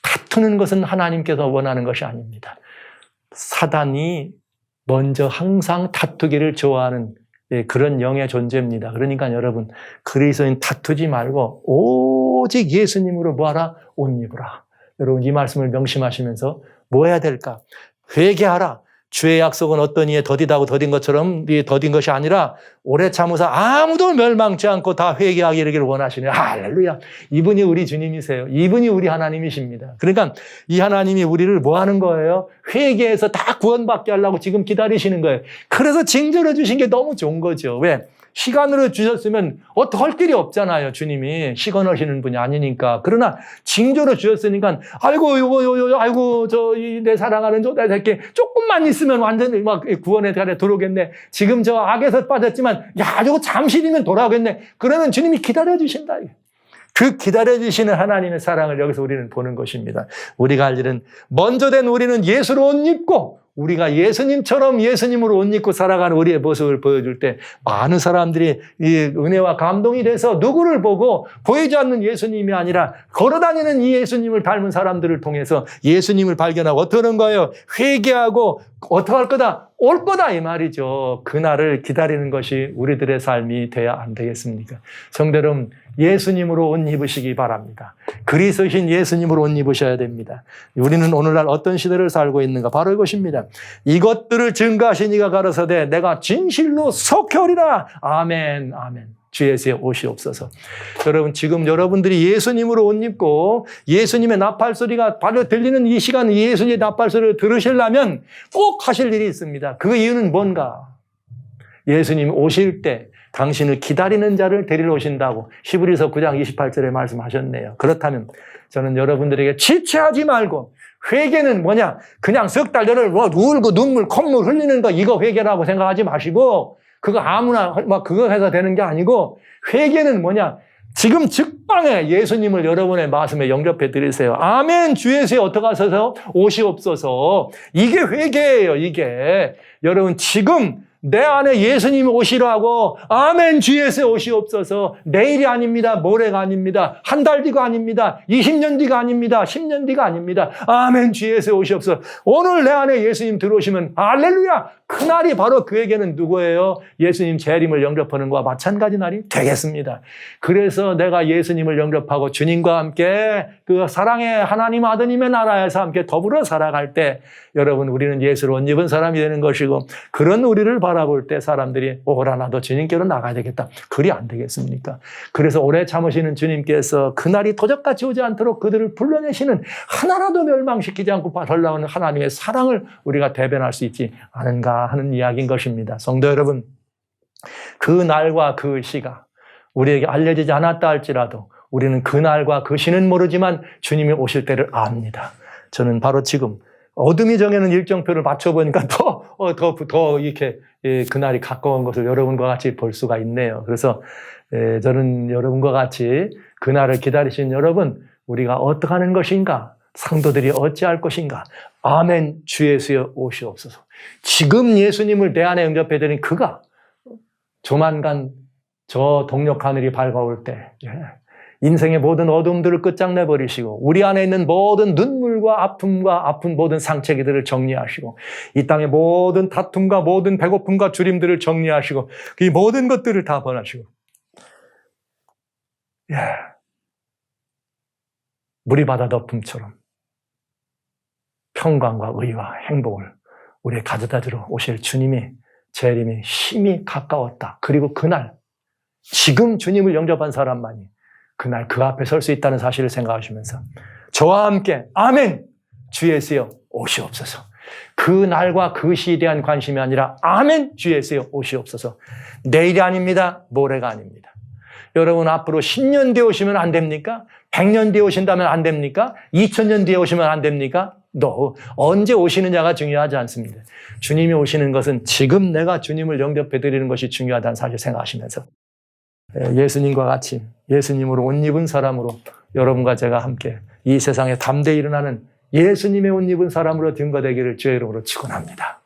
A: 다투는 것은 하나님께서 원하는 것이 아닙니다. 사단이 먼저 항상 다투기를 좋아하는 그런 영의 존재입니다. 그러니까 여러분, 그리스도인 다투지 말고 오직 예수님으로 뭐하라? 옷 입으라. 여러분 이 말씀을 명심하시면서 뭐 해야 될까? 회개하라. 주의 약속은 어떤 이에 더디다고 더딘 것처럼 더딘 것이 아니라 오래 참으사 아무도 멸망치 않고 다 회개하게 이르기를 원하시네. 할렐루야. 이분이 우리 주님이세요. 이분이 우리 하나님이십니다. 그러니까 이 하나님이 우리를 뭐 하는 거예요? 회개해서 다 구원받게 하려고 지금 기다리시는 거예요. 그래서 징조를 주신 게 너무 좋은 거죠. 왜? 시간으로 주셨으면 할 길이 없잖아요. 주님이 시건하시는 분이 아니니까. 그러나 징조로 주셨으니까 아이고 아이고 내 사랑하는 내 새끼 조금만 있으면 완전히 막 구원에 들어오겠네. 지금 저 악에서 빠졌지만 야 저거 잠시이면 돌아오겠네. 그러면 주님이 기다려 주신다. 그 기다려주시는 하나님의 사랑을 여기서 우리는 보는 것입니다. 우리가 할 일은 먼저 된 우리는 예수로 옷 입고 우리가 예수님처럼 예수님으로 옷 입고 살아가는 우리의 모습을 보여줄 때 많은 사람들이 이 은혜와 감동이 돼서 누구를 보고 보이지 않는 예수님이 아니라 걸어다니는 이 예수님을 닮은 사람들을 통해서 예수님을 발견하고 어떻게 하는 거예요? 회개하고 어떻게 할 거다? 올 거다 이 말이죠. 그날을 기다리는 것이 우리들의 삶이 돼야 안 되겠습니까? 성도 여러분, 예수님으로 옷 입으시기 바랍니다. 그리스도신 예수님으로 옷 입으셔야 됩니다. 우리는 오늘날 어떤 시대를 살고 있는가? 바로 이것입니다. 이것들을 증거하신 이가 가로사대 내가 진실로 속혀리라. 아멘, 아멘. 주 예수의 옷이 없어서. 여러분, 지금 여러분들이 예수님으로 옷 입고 예수님의 나팔 소리가 바로 들리는 이 시간 예수님의 나팔 소리를 들으시려면 꼭 하실 일이 있습니다. 그 이유는 뭔가? 예수님 오실 때 당신을 기다리는 자를 데리러 오신다고 히브리서 9장 28절에 말씀하셨네요. 그렇다면 저는 여러분들에게 지체하지 말고 회개는 뭐냐? 그냥 석 달 전을 울고 눈물, 콧물 흘리는 거 이거 회개라고 생각하지 마시고 그거 아무나 막 그거 해서 되는 게 아니고 회개는 뭐냐? 지금 즉방에 예수님을 여러분의 말씀에 영접해 드리세요. 아멘. 주 예수에 어떻게 하셔서 옷이 없어서 이게 회개예요. 이게 여러분 지금 내 안에 예수님이 오시라고 아멘 주 예수의 옷이 없어서 내일이 아닙니다. 모레가 아닙니다. 한 달 뒤가 아닙니다. 20년 뒤가 아닙니다. 10년 뒤가 아닙니다. 아멘 주 예수의 옷이 없어서 오늘 내 안에 예수님 들어오시면 할렐루야. 그날이 바로 그에게는 누구예요? 예수님 재림을 영접하는 것과 마찬가지 날이 되겠습니다. 그래서 내가 예수님을 영접하고 주님과 함께 그 사랑의 하나님 아드님의 나라에서 함께 더불어 살아갈 때 여러분 우리는 예수로 옷 입은 사람이 되는 것이고 그런 우리를 바라볼 때 사람들이 오라 나도 주님께로 나가야 되겠다. 그리 안 되겠습니까? 그래서 오래 참으시는 주님께서 그날이 도적같이 오지 않도록 그들을 불러내시는 하나라도 멸망시키지 않고 살라오는 하나님의 사랑을 우리가 대변할 수 있지 않은가 하는 이야기인 것입니다. 성도 여러분, 그 날과 그 시가 우리에게 알려지지 않았다 할지라도 우리는 그 날과 그 시는 모르지만 주님이 오실 때를 압니다. 저는 바로 지금 어둠이 정해놓은 일정표를 맞춰보니까 더 이렇게 그날이 가까운 것을 여러분과 같이 볼 수가 있네요. 그래서 저는 여러분과 같이 그날을 기다리신 여러분, 우리가 어떻게 하는 것인가? 상도들이 어찌할 것인가? 아멘 주 예수의 옷이 없어서 지금 예수님을 내 안에 영접해드린 그가 조만간 저 동력 하늘이 밝아올 때 인생의 모든 어둠들을 끝장내버리시고 우리 안에 있는 모든 눈물과 아픔과 아픈 모든 상처기들을 정리하시고 이 땅의 모든 다툼과 모든 배고픔과 주림들을 정리하시고 이 모든 것들을 다 번하시고 물이 바다 덮음처럼 평강과 의와 행복을 우리에 가져다 주러 오실 주님이 재림이 심히 가까웠다. 그리고 그날 지금 주님을 영접한 사람만이 그날 그 앞에 설 수 있다는 사실을 생각하시면서 저와 함께 아멘 주 예수여 오시옵소서. 그 날과 그 시에 대한 관심이 아니라 아멘 주 예수여 오시옵소서. 내일이 아닙니다. 모레가 아닙니다. 여러분 앞으로 10년 뒤에 오시면 안 됩니까? 100년 뒤에 오신다면 안 됩니까? 2000년 뒤에 오시면 안 됩니까? 언제 오시느냐가 중요하지 않습니다. 주님이 오시는 것은 지금 내가 주님을 영접해 드리는 것이 중요하다는 사실 생각하시면서 예수님과 같이 예수님으로 옷 입은 사람으로 여러분과 제가 함께 이 세상에 담대히 일어나는 예수님의 옷 입은 사람으로 증거되기를 주의 이름으로 축원합니다.